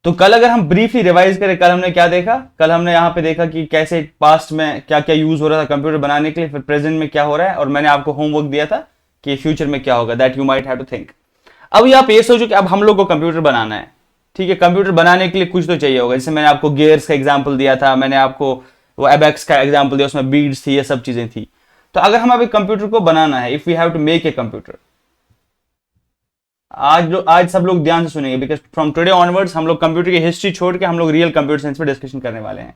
तो कल अगर हम ब्रीफली रिवाइज करें, कल हमने क्या देखा? कल हमने यहाँ पे देखा कि कैसे पास्ट में क्या क्या यूज हो रहा था कंप्यूटर बनाने के लिए, फिर प्रेजेंट में क्या हो रहा है, और मैंने आपको होमवर्क दिया था कि फ्यूचर में क्या होगा, that you might have to think. अब आप ये सोचो कि अब हम लोग को कंप्यूटर बनाना है, ठीक है। कंप्यूटर बनाने के लिए कुछ तो चाहिए होगा, जैसे मैंने आपको गियर्स का एग्जाम्पल दिया था, मैंने आपको वो एबैक्स का एग्जाम्पल दिया, उसमें बीड्स थी, ये सब चीजें थी। तो अगर हम अभी कंप्यूटर को बनाना है, if we have to make a computer, आज सब लोग ध्यान से सुनेंगे, बिकॉज फ्रॉम टुडे ऑनवर्ड्स हम लोग कंप्यूटर की हिस्ट्री छोड़ के हम लोग रियल कंप्यूटर साइंस पे डिस्कशन करने वाले हैं।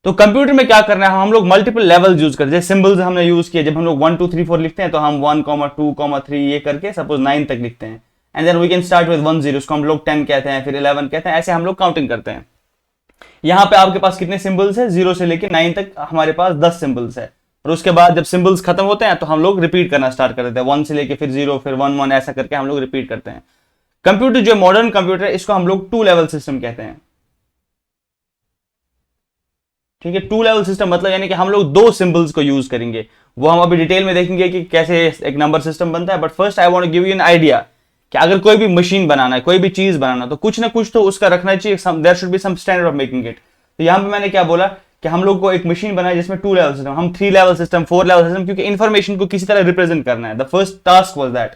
तो कंप्यूटर में क्या करना है, हम लोग मल्टीपल लेवल यूज करते हैं। सिंबल्स हमने यूज किए, जब हम लोग 1 2 3 4 लिखते हैं तो हम 1 2 3 ये करके सपोज 9 तक लिखते हैं, and then we can start with 1 0, उसको हम लोग 10 कहते हैं, फिर 11 कहते हैं, ऐसे हम लोग काउंटिंग करते हैं। यहाँ पे आपके पास कितने सिंबल्स है? 0 से लेकर 9 तक हमारे पास 10 सिंबल्स है, और उसके बाद जब सिंबल्स खत्म होते हैं तो हम लोग रिपीट करना स्टार्ट कर देते हैं, 1 से लेके फिर 0 फिर 1 1 ऐसा करके हम लोग रिपीट करते हैं। कंप्यूटर जो मॉडर्न कंप्यूटर है, इसको हम लोग 2 लेवल सिस्टम कहते हैं, ठीक है। 2 लेवल सिस्टम मतलब यानी कि हम लोग 2 सिंबल्स को यूज करेंगे, वो हम अभी डिटेल में देखेंगे कि कैसे एक नंबर सिस्टम बनता है। But first I want to give you an idea कि अगर कोई भी मशीन बनाना है, कोई भी चीज बनाना, तो कुछ ना कुछ तो उसका रखना चाहिए, there should be some standard of making it. तो यहां पे मैंने क्या बोला कि हम लोग को एक मशीन बनाए जिसमें 2 लेवल सिस्टम, हम 3 लेवल सिस्टम, 4 लेवल सिस्टम, क्योंकि इंफॉर्मेशन को किसी तरह रिप्रेजेंट करना है। The first task was that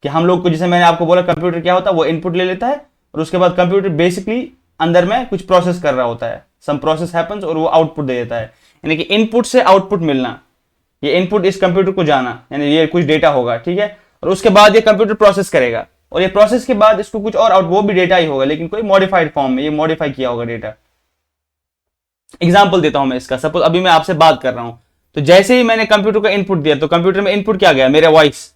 कि हम लोग को, जैसे मैंने आपको बोला, कंप्यूटर क्या होता है, वो इनपुट ले लेता है और उसके बाद कंप्यूटर बेसिकली अंदर में कुछ प्रोसेस कर रहा होता है, सम प्रोसेस हैपेंस और वो आउटपुट दे देता है। यानी कि इनपुट से आउटपुट मिलना, ये इनपुट इस कंप्यूटर को जाना, यानी ये कुछ डेटा होगा, ठीक है। और उसके बाद ये कंप्यूटर प्रोसेस करेगा, और ये प्रोसेस के बाद इसको कुछ और आउट, वो भी डेटा ही होगा लेकिन कोई मॉडिफाइड फॉर्म में, ये मॉडिफाई किया होगा डेटा। एग्जाम्पल देता हूं मैं इसका, सपोज अभी मैं आपसे बात कर रहा हूं, तो जैसे ही मैंने कंप्यूटर का इनपुट दिया तो कंप्यूटर में इनपुट क्या गया? मेरा वॉइस।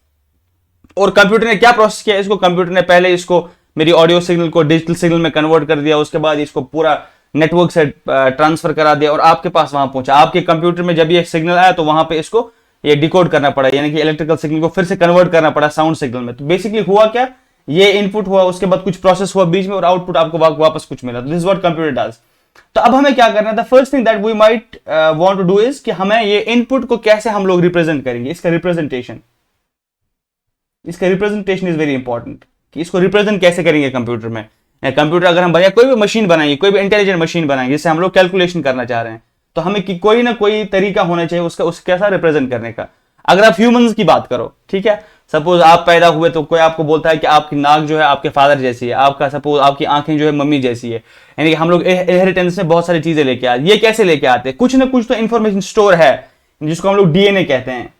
और कंप्यूटर ने क्या प्रोसेस किया? इसको कंप्यूटर ने पहले इसको मेरी ऑडियो सिग्नल को डिजिटल सिग्नल में कन्वर्ट कर दिया, उसके बाद इसको पूरा नेटवर्क से ट्रांसफर करा दिया और आपके पास वहां पहुंचा। आपके कंप्यूटर में जब ये सिग्नल आया तो वहां पे इसको ये डिकोड करना पड़ा, यानी कि इलेक्ट्रिकल सिग्नल को फिर से कन्वर्ट करना पड़ा साउंड सिग्नल में। तो बेसिकली हुआ क्या, ये इनपुट हुआ, उसके बाद कुछ प्रोसेस हुआ बीच में और आउटपुट आपको वापस कुछ मिला। This is what computer does. तो अब हमें क्या करना था? First thing that we might want to do is कि हमें ये इनपुट को कैसे हम लोग रिप्रेजेंट करेंगे, इसका रिप्रेजेंटेशन इज वेरी इंपॉर्टेंट, कि इसको रिप्रेजेंट कैसे करेंगे कंप्यूटर में। कंप्यूटर अगर हम बनाए, कोई भी मशीन बनाएंगे, कोई भी इंटेलिजेंट मशीन बनाएंगे जिससे हम लोग कैलकुलेशन करना चाह रहे हैं, तो हमें कोई ना कोई तरीका होना चाहिए उसका कैसा रिप्रेजेंट करने का। अगर आप ह्यूमंस की बात करो, ठीक है, सपोज आप पैदा हुए तो कोई आपको बोलता है कि आपकी नाक जो है आपके फादर जैसी है, आपका सपोज आपकी आंखें जो है मम्मी जैसी है, यानी कि हम लोग इनहेरिटेंस में बहुत सारी चीजें लेके आते हैं। ये कैसे लेके आते हैं? कुछ ना कुछ तो इन्फॉर्मेशन स्टोर है, जिसको हम लोग डीएनए कहते हैं।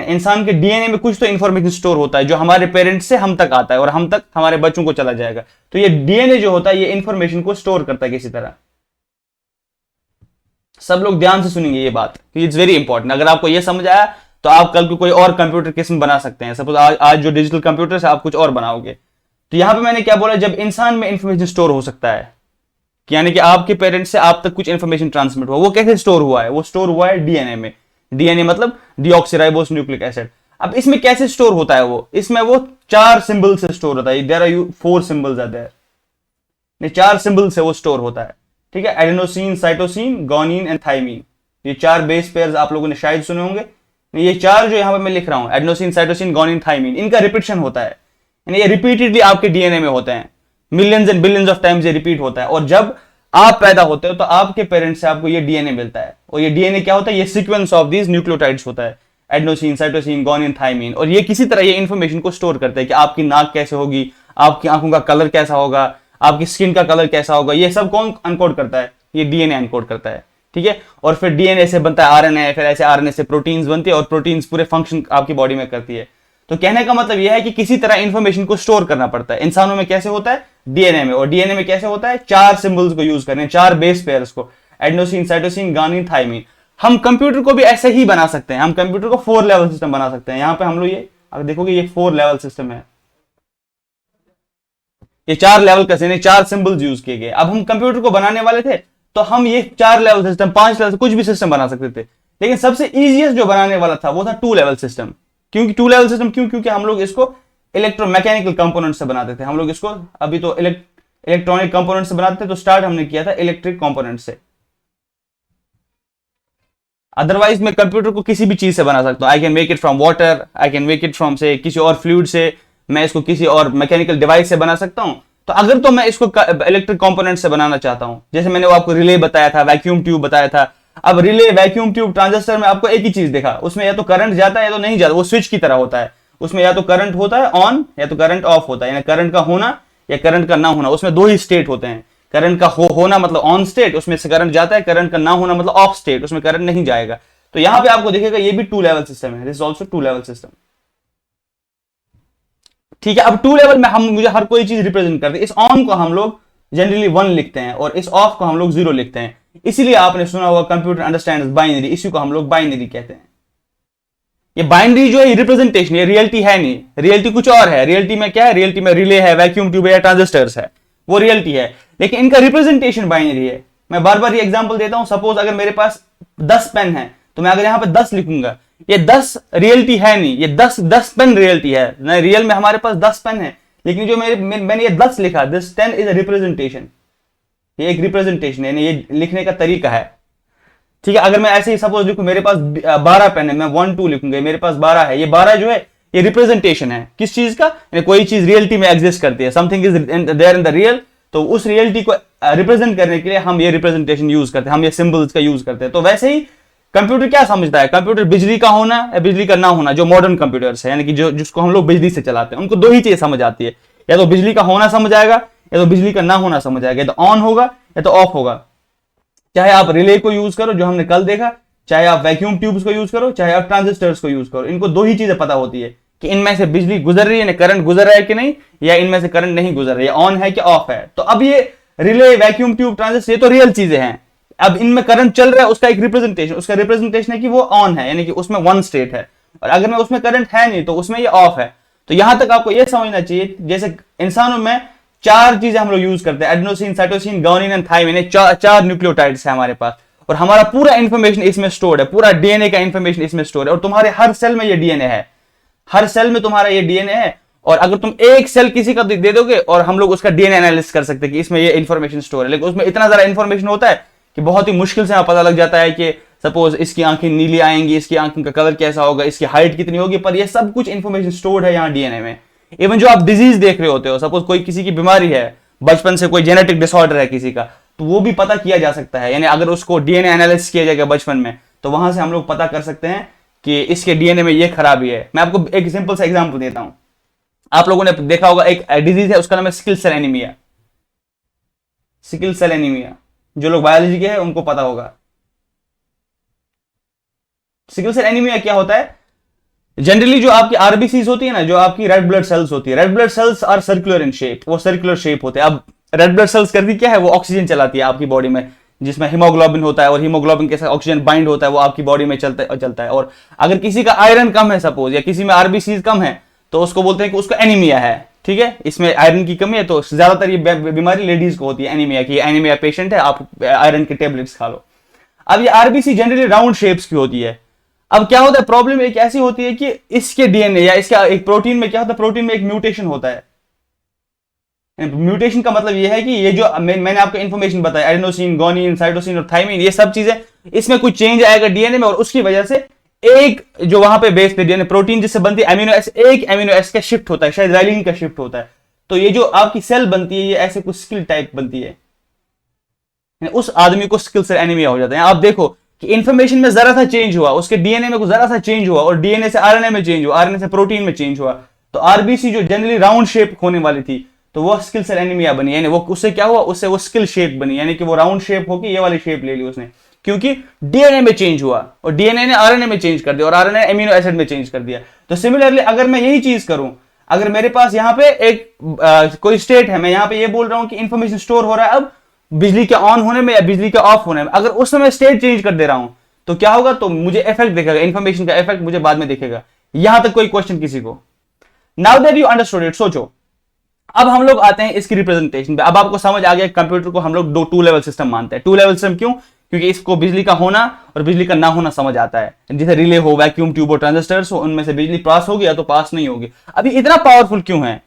इंसान के डीएनए में कुछ तो इन्फॉर्मेशन स्टोर होता है जो हमारे पेरेंट्स से हम तक आता है और हम तक हमारे बच्चों को चला जाएगा। तो ये डीएनए जो होता है ये इन्फॉर्मेशन को स्टोर करता है किसी तरह। सब लोग ध्यान से सुनेंगे ये बात, इट्स वेरी इंपॉर्टेंट। अगर आपको ये समझ आया तो आप कल को कोई और कंप्यूटर किस्म बना सकते हैं। सपोज आज जो डिजिटल कंप्यूटर है आप कुछ और बनाओगे। तो यहां पे मैंने क्या बोला, जब इंसान में इंफॉर्मेशन स्टोर हो सकता है, यानी कि आपके पेरेंट्स से आप तक कुछ इंफॉर्मेशन ट्रांसमिट हुआ, वो कैसे स्टोर हुआ है? वो स्टोर हुआ है डीएनए में। डीएनए मतलब डीऑक्सीराइबोस न्यूक्लिक एसिड। अब इसमें कैसे स्टोर होता है? वो इसमें वो 4 सिंबल से स्टोर होता है। There are 4 symbols are there, 4 symbol से वो स्टोर होता है, ठीक है। Adenosine, cytosine, guanine and thymine, ये 4 बेस पेयर्स आप लोगों ने शायद सुने होंगे। ये 4 जो यहां पर मैं लिख रहा हूं, एडेनोसिन, साइटोसिन, गुआनिन, थाइमिन, इनका रिपीटिशन होता है, यानी ये रिपीटेडली आपके डीएनए में होते हैं। Millions and billions of times ये रिपीट होता है। और जब आप पैदा होते हो तो आपके पेरेंट्स से आपको ये डीएनए मिलता है, और ये डीएनए क्या होता है? ये सीक्वेंस ऑफ दीज न्यूक्लियोटाइड्स होता है, एडेनोसिन, साइटोसिन, गुआनिन, थाइमिन। और ये किसी तरह ये इंफॉर्मेशन को स्टोर करता है कि आपकी नाक कैसे होगी, आपकी आंखों का कलर कैसा होगा, आपकी स्किन का कलर कैसा होगा, ये सब कौन अनकोड करता है? ये डीएनए अनकोड करता है, ठीक है। और फिर डीएनए से बनता है आरएनए, फिर ऐसे आरएनए से प्रोटीन्स बनती है और प्रोटीन्स पूरे फंक्शन आपकी बॉडी में करती है। तो कहने का मतलब यह है कि किसी तरह इंफॉर्मेशन को स्टोर करना पड़ता है। इंसानों में कैसे होता है? डीएनए में। और डीएनए में कैसे होता है? 4 सिंबल्स को यूज करने, 4 बेस पेयर्स को, एडेनोसिन, साइटोसिन, गुआनिन, थाइमिन। हम कंप्यूटर को भी ऐसे ही बना सकते हैं। हम कंप्यूटर को 4 लेवल सिस्टम बना सकते हैं। यहां पे हम लोग ये अगर देखोगे ये 4 लेवल सिस्टम है, ये 4 लेवल का, यानी 4 सिंबल्स यूज किए गए। अब हम कंप्यूटर को बनाने वाले थे तो हम ये 4 लेवल सिस्टम, 5 लेवल, कुछ भी सिस्टम बना सकते थे। लेकिन सबसे इजीएस्ट जो बनाने वाला था वो था 2 लेवल सिस्टम। क्योंकि 2 लेवल सिस्टम क्योंकि हम लोग इसको इलेक्ट्रोमैकेनिकल कंपोनेंट से बनाते थे। हम लोग इसको अभी तो इलेक्ट्रॉनिक कंपोनेंट से बनाते थे, तो स्टार्ट हमने किया था इलेक्ट्रिक कंपोनेंट से। अदरवाइज मैं कंप्यूटर को किसी भी चीज से बना सकता हूं। I can make it from water, I can make it from से किसी और फ्लूइड से, मैं इसको किसी और मैकेनिकल डिवाइस से बना सकता हूं। तो अगर तो मैं इसको इलेक्ट्रिक कंपोनेंट से बनाना चाहता हूं, जैसे मैंने वो आपको रिले बताया था, वैक्यूम ट्यूब बताया था। अब रिले, वैक्यूम ट्यूब, ट्रांजिस्टर में आपको एक ही चीज देखा, उसमें या तो करंट जाता है या तो नहीं जाता, वो स्विच की तरह होता है। उसमें या तो करंट होता है ऑन या तो करंट ऑफ होता है, यानी करंट का होना या करंट का ना होना। उसमें दो ही स्टेट होते हैं, करंट का होना मतलब ऑन स्टेट, उसमें से करंट जाता है, करंट का ना होना मतलब ऑफ स्टेट, उसमें करंट नहीं जाएगा। तो यहां पे आपको दिखेगा ये भी टू लेवल सिस्टम है, this is also two level system. ठीक है, अब टू लेवल में हम मुझे हर कोई चीज रिप्रेजेंट करते हैं। इस ऑन को हम लोग जनरली 1 लिखते हैं और इस ऑफ को हम लोग 0 लिखते हैं। इसीलिए आपने सुना होगा कंप्यूटर अंडरस्टैंड्स बाइनरी, इसी को हम लोग बाइनरी कहते हैं। ये बाइनरी जो है रिप्रेजेंटेशन, ये रियलिटी है नहीं, रियलिटी कुछ और है। रियलिटी में क्या है, रियलिटी में रिले है, वैक्यूम ट्यूब है या ट्रांजिस्टर्स है, वो रियलिटी है, लेकिन इनका रिप्रेजेंटेशन बाइनरी है। मैं बार बार ये एग्जांपल देता हूं, सपोज अगर मेरे पास 10 पेन है, तो मैं अगर यहां पे 10 लिखूंगा, ये 10 रियलिटी है नहीं, ये 10 पेन रियलिटी है नहीं, रियल में हमारे पास 10 पेन है, लेकिन जो मैंने ये 10 लिखा, दिस 10 इज अ रिप्रेजेंटेशन, ये एक रिप्रेजेंटेशन है, ये लिखने का तरीका है। ठीक है, अगर मैं ऐसे ही सपोज लिखूं, मेरे पास 12 पेन है, मैं 1 2 लिखूंगा, मेरे पास 12 है, ये 12 जो है ये रिप्रेजेंटेशन है किस चीज का, कोई चीज रियलिटी में एग्जिस्ट करती है, something is there in the real, तो उस रियलिटी को रिप्रेजेंट करने के लिए हम ये रिप्रेजेंटेशन यूज करते हैं, हम ये सिंबल्स का यूज करते हैं। तो वैसे ही कंप्यूटर क्या समझता है, कंप्यूटर बिजली का होना या बिजली का ना होना, जो मॉडर्न कंप्यूटर्स है, यानी कि जो जिसको हम लोग बिजली से चलाते हैं, उनको दो ही चीज समझ आती है, या तो बिजली का होना समझ आएगा या तो बिजली का ना होना समझ आएगा, या तो ऑन होगा या तो ऑफ होगा। चाहे आप रिले को यूज करो जो हमने कल देखा, चाहे आप वैक्यूम ट्यूब्स को यूज करो, चाहे आप ट्रांजिस्टर्स को यूज करो, इनको दो ही चीजें पता होती है कि इनमें से बिजली गुजर रही है, करंट गुजर रहा है कि नहीं, या इनमें से करंट नहीं गुजर रही है, ऑन है कि ऑफ है। तो अब ये रिले, वैक्यूम ट्यूब, ट्रांजिस्टर, ये तो रियल चीजें हैं। अब इनमें करंट चल रहा है, उसका एक रिप्रेजेंटेशन, उसका रिप्रेजेंटेशन है कि वो ऑन है, यानी कि उसमें 1 स्टेट है, और अगर मैं उसमें करंट है नहीं तो उसमें ये ऑफ है। तो यहां तक आपको यह समझना चाहिए, जैसे इंसानों में 4 चीजें हम लोग यूज करते हैं, adenosine, cytosine, guanine and thymine, 4 nucleotides है हमारे पास, और हमारा पूरा इंफॉर्मेशन इसमें स्टोर्ड है, पूरा डीएनए का इंफॉर्मेशन इसमें स्टोर है, और तुम्हारे हर सेल में ये डीएनए है, हर सेल में तुम्हारा ये डीएनए है। और अगर तुम एक सेल किसी का दे दोगे और हम लोग उसका डीएनए एनालिसिस कर सकते हैं कि इसमें ये इंफॉर्मेशन स्टोर है, लेकिन उसमें इतना ज्यादा इंफॉर्मेशन होता है कि बहुत ही मुश्किल से पता लग जाता है कि सपोज इसकी आंखें नीली आएंगी, इसकी आंखों का कलर कैसा होगा, इसकी हाइट कितनी होगी, पर ये सब कुछ इंफॉर्मेशन स्टोर्ड है यहाँ डीएनए में। इवन जो आप डिजीज देख रहे होते हो, सपोज कोई किसी की बीमारी है, बचपन से कोई जेनेटिक डिसऑर्डर है किसी का, तो वो भी पता किया जा सकता है, यानी अगर उसको डीएनए एनालिसिस किया जाएगा बचपन में, तो वहां से हम लोग पता कर सकते हैं कि इसके डीएनए में ये खराबी है। मैं आपको एक सिंपल सा एग्जांपल देता हूं, आप लोगों ने देखा होगा एक डिजीज है, उसका नाम है sickle cell anaemia. Sickle cell anaemia, जो लोग बायोलॉजी के हैं उनको पता होगा। सिकल सेल एनीमिया क्या होता है, जनरली जो आपकी आरबीसीज होती है ना, जो आपकी रेड ब्लड सेल्स होती है, red blood cells are circular in shape, वो सर्कुलर शेप होते हैं। अब रेड ब्लड सेल्स करती क्या है, वो ऑक्सीजन चलाती है आपकी बॉडी में, जिसमें हीमोग्लोबिन होता है, और हीमोग्लोबिन के साथ ऑक्सीजन बाइंड होता है, वो आपकी बॉडी में चलता है। और अगर किसी का आयरन कम है सपोज, या किसी में आरबीसीज कम है, तो उसको बोलते हैं कि उसको एनीमिया है। ठीक है, इसमें आयरन की कमी है, तो ज्यादातर ये बीमारी लेडीज को होती है एनीमिया की, एनीमिया पेशेंट है, आप आयरन के टेबलेट्स खा लो। अब ये आरबीसी जनरली राउंड शेप्स की होती है। अब क्या होता है, प्रॉब्लम एक ऐसी होती है कि इसके डीएनए या इसका एक प्रोटीन में क्या होता है, प्रोटीन में एक म्यूटेशन होता है। म्यूटेशन का मतलब यह है कि ये जो मैंने आपको इंफॉर्मेशन बताया, एडेनोसिन, गुआनिन, साइटोसिन और थायमिन, ये सब चीजें, इसमें कुछ चेंज आएगा डीएनए में, और उसकी वजह से एक जो वहां पे बेस पे डीएनए प्रोटीन जिससे बनती है अमीनो एसिड, एक अमीनो एसिड का शिफ्ट होता है, शायद वैलिन का शिफ्ट होता है। तो ये जो आपकी सेल बनती है, ये ऐसे कुछ स्किल टाइप बनती है, उस आदमी को स्किल सेल एनीमिया हो जाता है। आप देखो कि इंफॉर्मेशन में जरा सा चेंज हुआ, उसके डीएनए में जरा सा चेंज हुआ, और डीएनए से आरएनए में चेंज हुआ, आरएनए से प्रोटीन में चेंज हुआ, तो आरबीसी जो जनरली राउंड शेप होने वाली थी, तो वो स्किल सेल एनीमिया बनी, यानी वो उससे क्या हुआ, उससे वो स्किल शेप बनी, यानी कि वो राउंड शेप होगी, ये वाली शेप ले ली उसने, क्योंकि डीएनए में चेंज हुआ, और डीएनए ने आरएनए में चेंज कर दिया, और आरएनए एमिनो एसिड में चेंज कर दिया। तो सिमिलरली अगर मैं यही चीज करूं, अगर मेरे पास यहाँ पे एक कोई स्टेट है, मैं यहाँ पे ये बोल रहा हूं कि इंफॉर्मेशन स्टोर हो रहा है अब बिजली के ऑन होने में या बिजली के ऑफ होने में, अगर उस समय स्टेट चेंज कर दे रहा हूं तो क्या होगा, तो मुझे इफेक्ट दिखेगा, इंफॉर्मेशन का इफेक्ट मुझे बाद में दिखेगा। यहां तक कोई क्वेश्चन किसी को? Now that you understood it, सोचो अब हम लोग आते हैं इसकी रिप्रेजेंटेशन पे। अब आपको समझ आ गया कंप्यूटर को हम लोग टू लेवल सिस्टम मानते हैं। टू लेवल सिस्टम क्यों? क्योंकि इसको बिजली का होना और बिजली का ना होना समझ आता है। जैसे रिले हो, वैक्यूम ट्यूब हो, ट्रांजिस्टर्स हो, उनमें से बिजली पास होगी या तो पास नहीं होगी। अभी इतना पावरफुल क्यों है?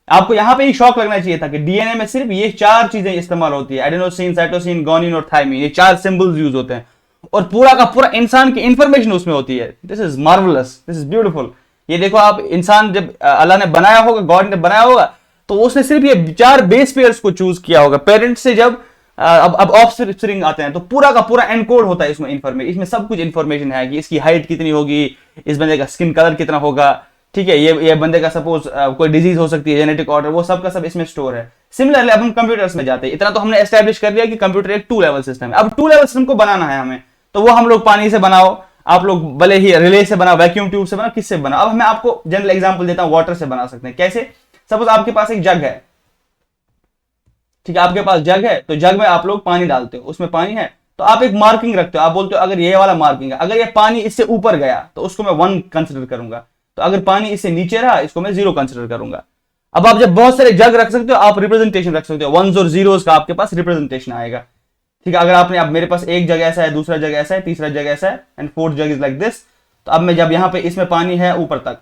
आपको यहां पे ही शौक लगना चाहिए था कि डीएनए में सिर्फ ये 4 चीजें इस्तेमाल होती है, एडेनोसिन, साइटोसिन, गुआनिन और थायमिन, ये 4 सिंबल्स यूज होते हैं, और पूरा का पूरा इंसान की इंफॉर्मेशन उसमें होती है। This is marvellous, this is beautiful. ये देखो आप, इंसान जब अल्लाह ने बनाया होगा, गॉड ने बनाया होगा, तो तो उसने सिर्फ ये 4 बेस पेयर्स को चूज किया होगा। पेरेंट्स से जब अब ऑफस्प्रिंग आते हैं तो पूरा का पूरा एनकोड होता है इसमें इंफॉर्मेशन, इसमें सब कुछ इंफॉर्मेशन है कि इसकी हाइट कितनी होगी, इस बंदे का स्किन कलर कितना होगा, ठीक है, ये बंदे का सपोज कोई डिजीज हो सकती है, जेनेटिक ऑर्डर, वो सब का सब इसमें स्टोर है। सिमिलरली अब हम कंप्यूटर्स में जाते हैं, इतना तो हमने एस्टैब्लिश कर लिया कि कंप्यूटर एक 2 लेवल सिस्टम है। अब 2 लेवल सिस्टम को बनाना है हमें, तो वो हम लोग पानी से बनाओ, आप लोग भले ही रिले से बनाओ, वैक्यूम ट्यूब से बनाओ, किससे बनाओ। अब मैं आपको जनरल एग्जांपल देता हूं, वाटर से बना सकते हैं। कैसे? सपोज आपके पास एक जग है, ठीक है, आपके पास जग है, तो जग में आप लोग पानी डालते हो, उसमें पानी है, तो आप एक मार्किंग रखते हो, आप बोलते हो अगर ये वाला मार्किंग है, अगर ये पानी इससे ऊपर गया तो उसको मैं 1 कंसिडर करूंगा, तो अगर पानी इससे नीचे रहा इसको मैं 0 कंसिडर करूंगा। अब आप जब बहुत सारे जग रख सकते हो, आप रिप्रेजेंटेशन रख सकते हो, 1s और 0s का आपके पास रिप्रेजेंटेशन आएगा, ठीक है। अगर आपने, अब मेरे पास एक जग ऐसा है, दूसरा जग ऐसा है, तीसरा जग ऐसा है, and 4th jug is like this. तो अब मैं जब यहाँ पे इसमें पानी है ऊपर तक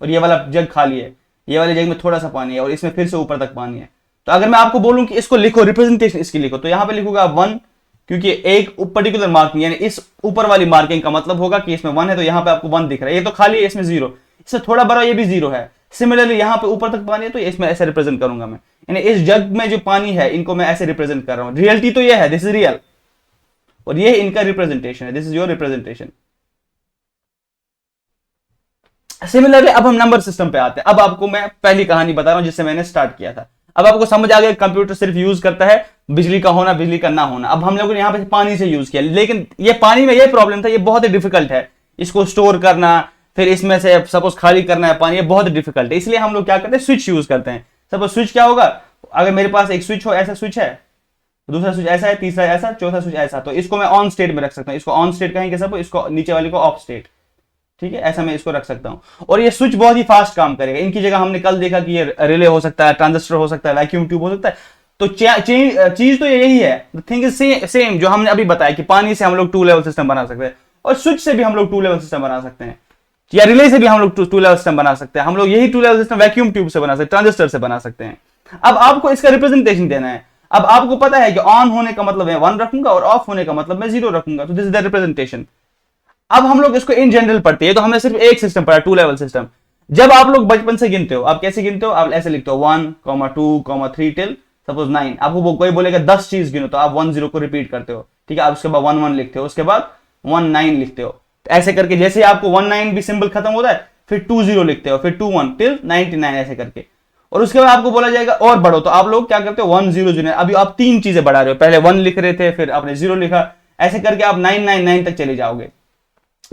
और ये वाला जग खाली है, ये वाले जग में थोड़ा सा पानी है और इसमें फिर से ऊपर तक पानी है, तो अगर मैं आपको बोलूं कि इसको लिखो, रिप्रेजेंटेशन इसकी लिखो, तो यहां पे लिखूंगा 1, क्योंकि एक पर्टिकुलर मार्किंग यानी इस ऊपर वाली मार्किंग का मतलब होगा कि इसमें 1 है, तो यहां पे आपको 1 दिख रहा है, ये तो खाली है, इसमें 0, इससे थोड़ा बड़ा ये भी 0 है। सिमिलरली यहां पे ऊपर तक पानी है, तो इसमें ऐसे रिप्रेजेंट करूंगा मैं, यानी इस जग में जो पानी है इनको मैं ऐसे रिप्रेजेंट कर रहा हूं। रियलिटी तो ये है, दिस इज रियल, और ये इनका रिप्रेजेंटेशन है, this is your representation. Similarly अब हम नंबर सिस्टम पे आते हैं। अब आपको मैं पहली कहानी बता रहा हूं जिससे मैंने स्टार्ट किया था। अब आपको समझ आ गया कंप्यूटर सिर्फ यूज करता है बिजली का होना, बिजली का ना होना। अब हम लोगों ने यहां पे पानी से यूज किया, लेकिन ये पानी में ये प्रॉब्लम था, ये बहुत ही डिफिकल्ट है इसको स्टोर करना, फिर इसमें से सपोज खाली करना है पानी, ये बहुत डिफिकल्ट है। इसलिए हम लोग क्या करते हैं, स्विच यूज करते हैं। सपोज स्विच क्या होगा, अगर मेरे पास एक स्विच हो, ऐसा स्विच है, दूसरा स्विच ऐसा है, तीसरा ऐसा, चौथा स्विच ऐसा, तो इसको मैं ऑन स्टेट में रख सकता हूं, इसको ऑन स्टेट कहेंगे सब, इसको नीचे वाले को ऑफ स्टेट, ठीक है, ऐसा मैं इसको रख सकता हूं। और ये स्विच बहुत ही फास्ट काम करेगा। इनकी जगह हमने कल देखा कि ये रिले हो सकता है, ट्रांजिस्टर हो सकता है, वैक्यूम ट्यूब हो सकता है। तो चीज तो यही है, थिंग इज सेम जो हमने अभी बताया कि पानी से हम लोग 2 लेवल सिस्टम बना सकते हैं, और स्विच से भी हम लोग 2 लेवल सिस्टम बना सकते हैं, या रिले से भी हम लोग 2 लेवल सिस्टम बना सकते हैं। हम लोग यही 2 लेवल सिस्टम वैक्यूम ट्यूब से बना सकते हैं, ट्रांजिस्टर से बना सकते हैं। अब आपको इसका रिप्रेजेंटेशन देना है। अब आपको पता है कि ऑन होने का मतलब मैं 1 रखूंगा और ऑफ होने का मतलब मैं 0 रखूंगा, तो दिस इज द रिप्रेजेंटेशन। अब हम लोग इसको इन जनरल पढ़ते हैं, तो हमने सिर्फ एक सिस्टम पढ़ा, 2 लेवल सिस्टम। जब आप लोग बचपन से गिनते हो, आप कैसे गिनते हो, आप ऐसे लिखते हो 1, 2, 3 टिल सपोज 9। आपको कोई बोलेगा 10 चीज गिनो, तो आप 1 0 को रिपीट करते हो, ठीक है। आप उसके बाद 1 1 लिखते हो, उसके बाद 1 9 लिखते हो। तो ऐसे करके जैसे आपको 1 9 भी सिंबल खत्म होता है, फिर 2 0 लिखते हो, फिर 2 1 टिल 99 ऐसे करके। और उसके बाद आपको बोला जाएगा और बढ़ो, तो आप लोग क्या करते हो, 1 0 0। अभी आप 3 चीजें बढ़ा रहे हो, पहले 1 लिख रहे थे, फिर आपने 0 लिखा, ऐसे करके आप 999 तक चले जाओगे।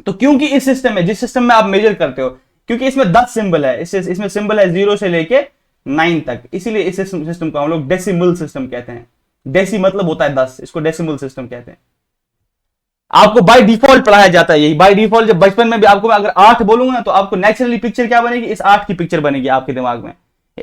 तो क्योंकि इस सिस्टम में, जिस सिस्टम में आप मेजर करते हो, क्योंकि इसमें 10 सिंबल है, इसमें सिंबल है 0 से लेके 9 तक, इसीलिए इस सिस्टम को हम लोग डेसिमल सिस्टम कहते हैं। डेसी मतलब होता है 10, इसको डेसिमल सिस्टम कहते हैं। आपको बाय डिफॉल्ट पढ़ाया जाता है यही, बाय डिफॉल्ट। जब बचपन में भी आपको मैं अगर 8 बोलूंगा ना, तो आपको नेचुरली पिक्चर क्या बनेगी, इस 8 की पिक्चर बनेगी आपके दिमाग में,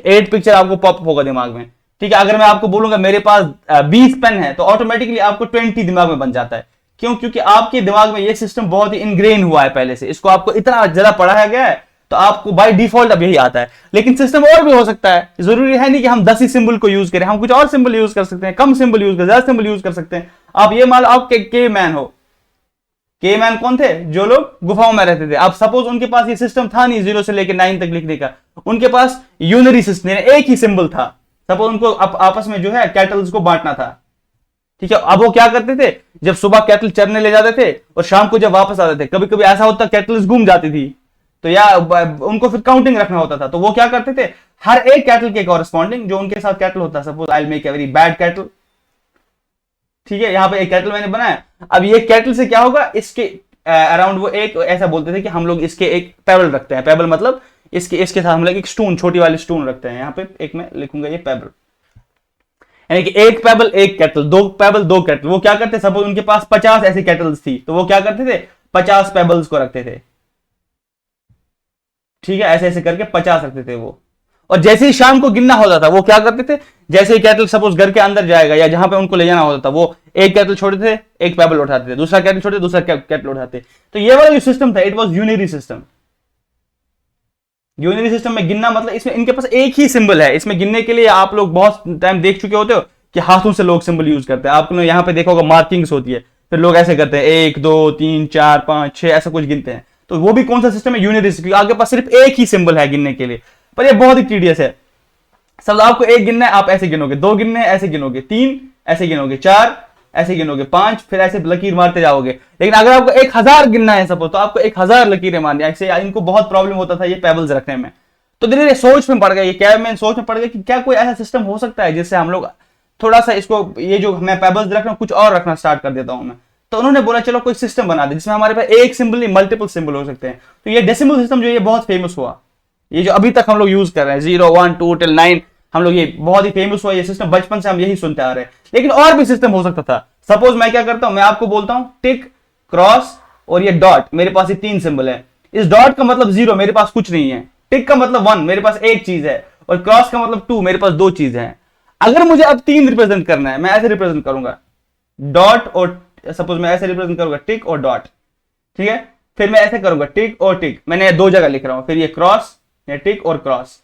8 पिक्चर आपको पॉप होगा दिमाग में, ठीक है। अगर मैं आपको बोलूंगा मेरे पास 20 पेन है, तो ऑटोमेटिकली आपको 20 दिमाग में बन जाता है। क्यों? क्योंकि आपके दिमाग में ये सिस्टम बहुत ही इनग्रेन हुआ है पहले से, इसको आपको इतना ज्यादा पढ़ाया गया है, तो आपको बाय डिफॉल्ट अब यही आता है। लेकिन सिस्टम और भी हो सकता है, जरूरी है नहीं कि हम 10 ही सिंबल को यूज करें, हम कुछ और सिंबल यूज कर सकते हैं, कम सिंबल यूज कर, ज्यादा सिंबल यूज कर सकते हैं। आप ये मान लो आप के मैन हो, के मैन कौन थे, जो लोग गुफाओं में रहते थे। अब सपोज उनके पास ये सिस्टम था नहीं 0 से लेकर 9 तक लिखने का, उनके पास यूनरी सिस्टम, एक ही सिंबल था। सपोज उनको आपस में जो है कैटल्स को बांटना था, ठीक है। अब वो क्या करते थे, जब सुबह कैटल चरने ले जाते थे और शाम को जब वापस आते थे, कभी कभी ऐसा होता कैटल्स घूम जाती थी, तो या उनको फिर काउंटिंग रखना होता था, तो वो क्या करते थे, हर एक कैटल के कॉरेस्पॉन्डिंग जो उनके साथ कैटल होता है, suppose I will make a very bad cattle, ठीक है, यहां पे एक कैटल मैंने बनाया। अब ये कैटल से क्या होगा, इसके अराउंड वो एक ऐसा बोलते थे कि हम लोग इसके एक पेबल रखते हैं। पेबल मतलब इसके साथ हम लोग एक स्टोन, छोटी वाली स्टोन रखते हैं। यहां पे एक मैं लिखूंगा ये पेबल, यानी कि एक पेबल एक कैटल, 2 पेबल 2 कैटल। वो क्या करते, सपोज उनके पास 50 ऐसी कैटल्स थी, तो वो क्या करते थे, 50 पेबल्स को रखते थे, ठीक है, ऐसे ऐसे करके 50 रखते थे वो। और जैसे ही शाम को गिनना होता था, वो क्या करते थे, जैसे ही कैटल सपोज घर के अंदर जाएगा या जहां पे उनको ले जाना होता था, वो एक कैटल छोड़ते थे, एक पेबल उठाते थे, दूसरा कैटल छोड़ते, दूसरा कैटल उठाते। तो ये वाला जो सिस्टम था, it was unary system. Unary system में गिनना मतलब इसमें इनके पास एक ही सिंबल है। इसमें गिनने के लिए आप लोग बहुत टाइम देख चुके होते हो कि हाथों से लोग सिंबल यूज करते हैं। आपने यहां पे देखा होगा मार्किंग्स होती है, फिर लोग ऐसे करते हैं 1 2 3 4 5 6 ऐसा कुछ गिनते हैं। तो वो भी कौन सा सिस्टम है, यूनिरी सिस्टम। आपके पास सिर्फ एक ही सिंबल है गिनने के लिए, पर ये बहुत ही टीडियस है। सब आपको एक गिनना है, आप ऐसे गिनोगे, दो गिनने ऐसे गिनोगे, तीन ऐसे गिनोगे, चार ऐसे गिनोगे, पांच, फिर ऐसे लकीर मारते जाओगे। लेकिन अगर आपको 1000 गिनना है सपोज, तो आपको 1000 लकीरें मारनी है। ऐसे इनको बहुत प्रॉब्लम होता था ये पेबल्स रखने में। तो धीरे धीरे सोच में पड़ गया, ये क्या मैं सोच में पड़ गया कि क्या कोई ऐसा सिस्टम हो सकता है जिससे हम लोग थोड़ा सा इसको, ये जो मैं पेबल्स रख रहा हूँ कुछ और रखना स्टार्ट कर देता हूँ मैं। तो उन्होंने बोला चलो कोई सिस्टम बना दे जिसमें हमारे पास एक सिंबल नहीं मल्टीपल सिंबल हो सकते हैं। तो ये डेसिमल सिस्टम जो ये बहुत फेमस हुआ, ये जो अभी तक हम लोग यूज कर रहे हैं 0 1 2 till 9, हम लोग ये बहुत ही फेमस हुआ ये सिस्टम, बचपन से हम यही सुनते आ रहे हैं। लेकिन और भी सिस्टम हो सकता था। सपोज मैं क्या करता हूं, मैं आपको बोलता हूं टिक, क्रॉस और ये डॉट, मेरे पास ये तीन सिंबल है। इस डॉट का मतलब 0, मेरे पास कुछ नहीं है। टिक का मतलब 1, मेरे पास एक चीज है। और क्रॉस का मतलब 2, मेरे पास दो चीज है। अगर मुझे अब तीन रिप्रेजेंट करना है, मैं ऐसे रिप्रेजेंट करूंगा डॉट, और सपोज मैं ऐसे रिप्रेजेंट करूंगा टिक और डॉट, ठीक है। फिर मैं ऐसे करूंगा टिक और टिक, मैंने दो जगह लिख रहा हूं, फिर ये क्रॉस, ये टिक और क्रॉस।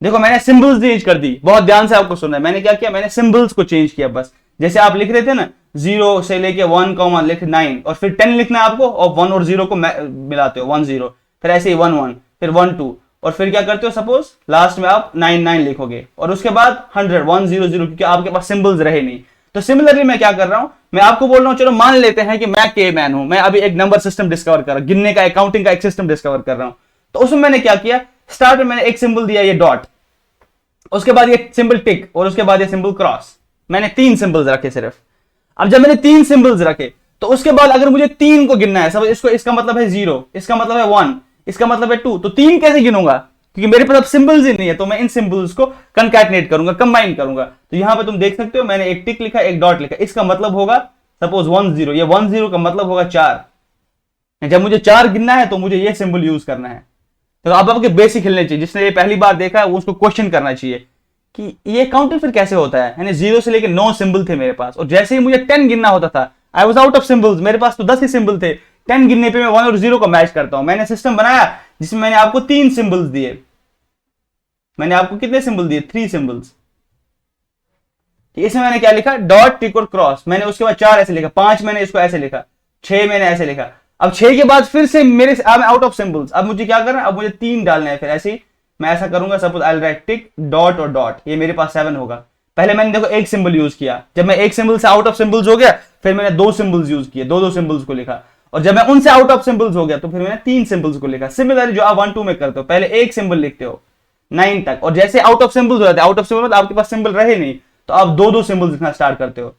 देखो मैंने सिंबल्स चेंज कर दी, बहुत ध्यान से आपको सुनना है। मैंने क्या किया, मैंने सिंबल्स को चेंज किया बस। जैसे आप लिख रहे थे ना 0 से लेके 1 लिख 9 और फिर 10 लिखना है आपको, और 1 और 0 को मिलाते हो 1 0, फिर ऐसे ही 1 1, फिर 1 2, और फिर क्या करते हो, सपोज लास्ट में आप 9 9 लिखोगे और उसके बाद 100 1 0 0, क्योंकि आपके पास सिंबल्स रहे नहीं। तो सिमिलरली मैं क्या कर रहा हूं, मैं आपको बोल रहा हूं चलो मान लेते हैं कि मैं के मैन हूं, मैं अभी एक नंबर सिस्टम डिस्कवर कर रहा हूं, गिनने का, अकाउंटिंग का एक सिस्टम डिस्कवर कर रहा हूं। तो उसमें मैंने क्या किया, स्टार्ट में मैंने एक सिंबल दिया ये डॉट, उसके बाद ये सिंबल टिक, और उसके बाद ये सिंबल क्रॉस। मैंने तीन सिंबल्स रखे सिर्फ। अब जब मैंने तीन सिंबल्स रखे तो उसके बाद अगर मुझे तीन को गिनना है, सब इसको, इसका मतलब है 0, इसका मतलब है 1, इसका मतलब है 2, तो तीन कैसे गिनूंगा, क्योंकि मेरे पास सिंबल्स ही नहीं है। तो मैं इन सिंबल्स को कंकैटिनेट करूंगा, कंबाइन करूंगा। तो यहां पे तुम देख सकते हो मैंने एक टिक लिखा, एक डॉट लिखा, इसका मतलब होगा सपोज 1 0, ये 1 0 का मतलब होगा 4। जब मुझे 4 गिनना है तो मुझे ये सिंबल यूज करना है। तो अब आपके बेसिक हिलने चाहिए, जिसने ये पहली बार देखा है वो उसको क्वेश्चन करना चाहिए कि ये काउंटिंग फिर कैसे होता है। यानी 0 से लेकर 9 सिंबल थे मेरे पास, और जैसे ही मुझे 10 गिनना होता था, I was out of symbols, मेरे पास तो 10 ही सिंबल थे। 10 गिनने पे मैं 1 और 0 को मैच करता हूं। मैंने सिस्टम बनाया जिसमें मैंने आपको 3 सिंबल्स दिए। मैंने आपको कितने सिंबल दिए, 3 सिंबल्स। इसमें मैंने क्या लिखा, डॉट, टिक और क्रॉस। मैंने उसके बाद 4 ऐसे लिखा, 5 मैंने इसको ऐसे लिखा, 6 मैंने ऐसे लिखा। अब 6 के बाद फिर से मेरे आउट ऑफ सिंबल्स। अब मुझे क्या करना है, अब मुझे 3 डालना है। फिर ऐसे ही मैं ऐसा करूंगा, suppose I will write tick, dot और डॉट, ये मेरे पास 7 होगा। पहले मैंने देखो एक सिंबल यूज किया, जब मैं एक सिंबल से आउट ऑफ सिंबल्स हो गया फिर मैंने 2 सिंबल्स यूज किए, दो सिंबल्स को लिखा, और जब मैं उनसे आउट ऑफ सिंबल्स हो गया तो फिर मैंने 3 सिंबल्स को लिखा। सिमिलरली जो आप 1 2 में करते हो, पहले एक सिंबल लिखते हो 9 तक, और जैसे आउट ऑफ सिंबल्स हो जाते हैं, आउट ऑफ सिंबल मतलब आपके पास सिंबल रहे नहीं, तो आप 2 सिंबल्स लिखना स्टार्ट करते हो।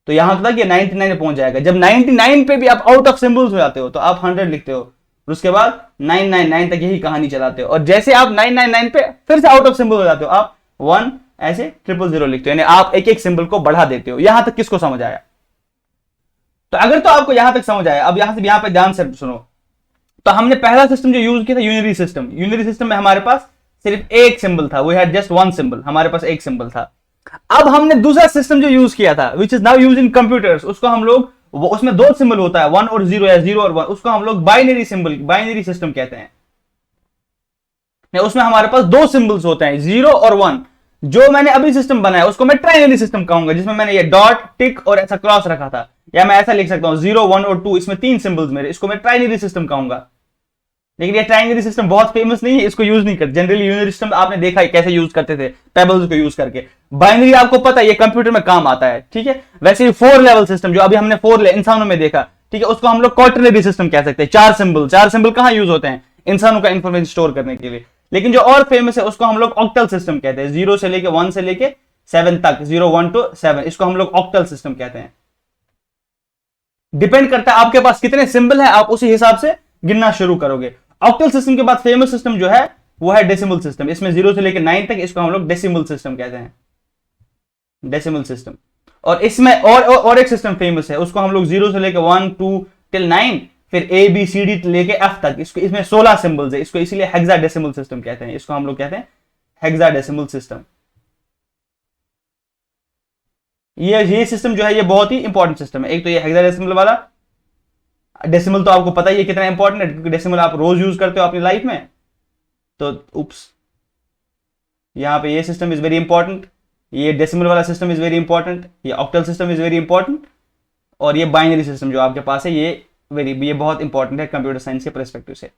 तो यहां तक ये 99 में पहुंच जाएगा। जब 99 पे भी आप आउट ऑफ सिंबल्स हो जाते हो तो आप 100 लिखते हो, और उसके बाद 999 तक यही कहानी चलाते हो। और जैसे आप 999 पे फिर से आउट ऑफ सिंबल हो जाते हो, आप 1 ऐसे 000 लिखते हो, यानी आप एक एक सिंबल को बढ़ा देते हो। यहां तक किसको समझ आया? तो अगर तो आपको यहां तक समझ आया, अब यहां से यहां पे ध्यान से सुनो। तो हमने पहला सिस्टम जो यूज किया था यूनिरी सिस्टम। यूनिरी सिस्टम में हमारे पास सिर्फ एक सिंबल था, वी हैड जस्ट 1 सिंबल, हमारे पास एक सिंबल था। अब हमने दूसरा सिस्टम जो यूज किया था, which is now use in computers, उसको हम लोग, उसमें 2 सिंबल होता है 1 और 0 या 0 और 1, उसको हम लोग बाइनरी सिंबल, बाइनरी सिस्टम कहते हैं। उसमें हमारे पास 2 सिंबल्स होते हैं 0 और 1। जो मैंने अभी सिस्टम बनाया उसको मैं ट्राइनरी सिस्टम कहूंगा, जिसमें मैंने ये डॉट, टिक और ऐसा क्रॉस रखा था। या मैं ऐसा लिख सकता हूं 0 1 और 2, इसमें 3 सिंबल्स मेरे, इसको मैं ट्राइनरी सिस्टम कहूंगा। लेकिन ये ट्राइनरी सिस्टम बहुत फेमस नहीं है, इसको यूज नहीं करते जनरली। यूनिरी सिस्टम आपने देखा है कैसे यूज करते थे, पेबल्स को यूज करके। बाइनरी आपको पता है ये कंप्यूटर में काम आता है, ठीक है। वैसे 4 लेवल सिस्टम जो अभी हमने 4 इंसानों में देखा, ठीक है, उसको हम लोग क्वार्टरनरी सिस्टम कह सकते हैं। 4 सिंबल कहां यूज होते हैं, इंसानों का इंफॉर्मेशन स्टोर करने के लिए। लेकिन जो और फेमस है उसको हम लोग ऑक्टल सिस्टम कहते हैं, 0 से लेके 1 से लेके 7 तक, 0 1 to 7, इसको हम लोग ऑक्टल सिस्टम कहते हैं। डिपेंड करता है आपके पास कितने सिंबल है, आप उसी हिसाब से गिनना शुरू करोगे। ऑक्टल सिस्टम के बाद फेमस सिस्टम जो है वो है डेसिमल सिस्टम। इसमें 0 से लेकर 9 तक, इसको हम लोग डेसिमल सिस्टम कहते हैं, डेसिमल सिस्टम। और इसमें और एक सिस्टम फेमस है, उसको हम लोग 0 से लेकर 1 2 till 9, फिर ए बी सी डी लेके एफ तक, इसको, इसमें 16 सिंबल्स है, इसको इसीलिए हेक्साडेसिमल सिस्टम कहते हैं। इसको हम लोग कहते हैं हेक्साडेसिमल सिस्टम। ये सिस्टम जो है ये बहुत ही इंपॉर्टेंट सिस्टम है। एक तो ये हेक्साडेसिमल वाला, डेसिमल तो आपको पता ही है कितना इंपॉर्टेंट है, क्योंकि डेसिमल आप रोज यूज करते हो अपनी लाइफ में। तो उप्स, यहां पे ये सिस्टम इज वेरी इंपॉर्टेंट, ये डेसिमल वाला सिस्टम इज वेरी इंपॉर्टेंट, ये octal system is very important, और ये बाइनरी सिस्टम जो आपके पास है ये बहुत इंपॉर्टेंट है कंप्यूटर साइंस के पर्सपेक्टिव से।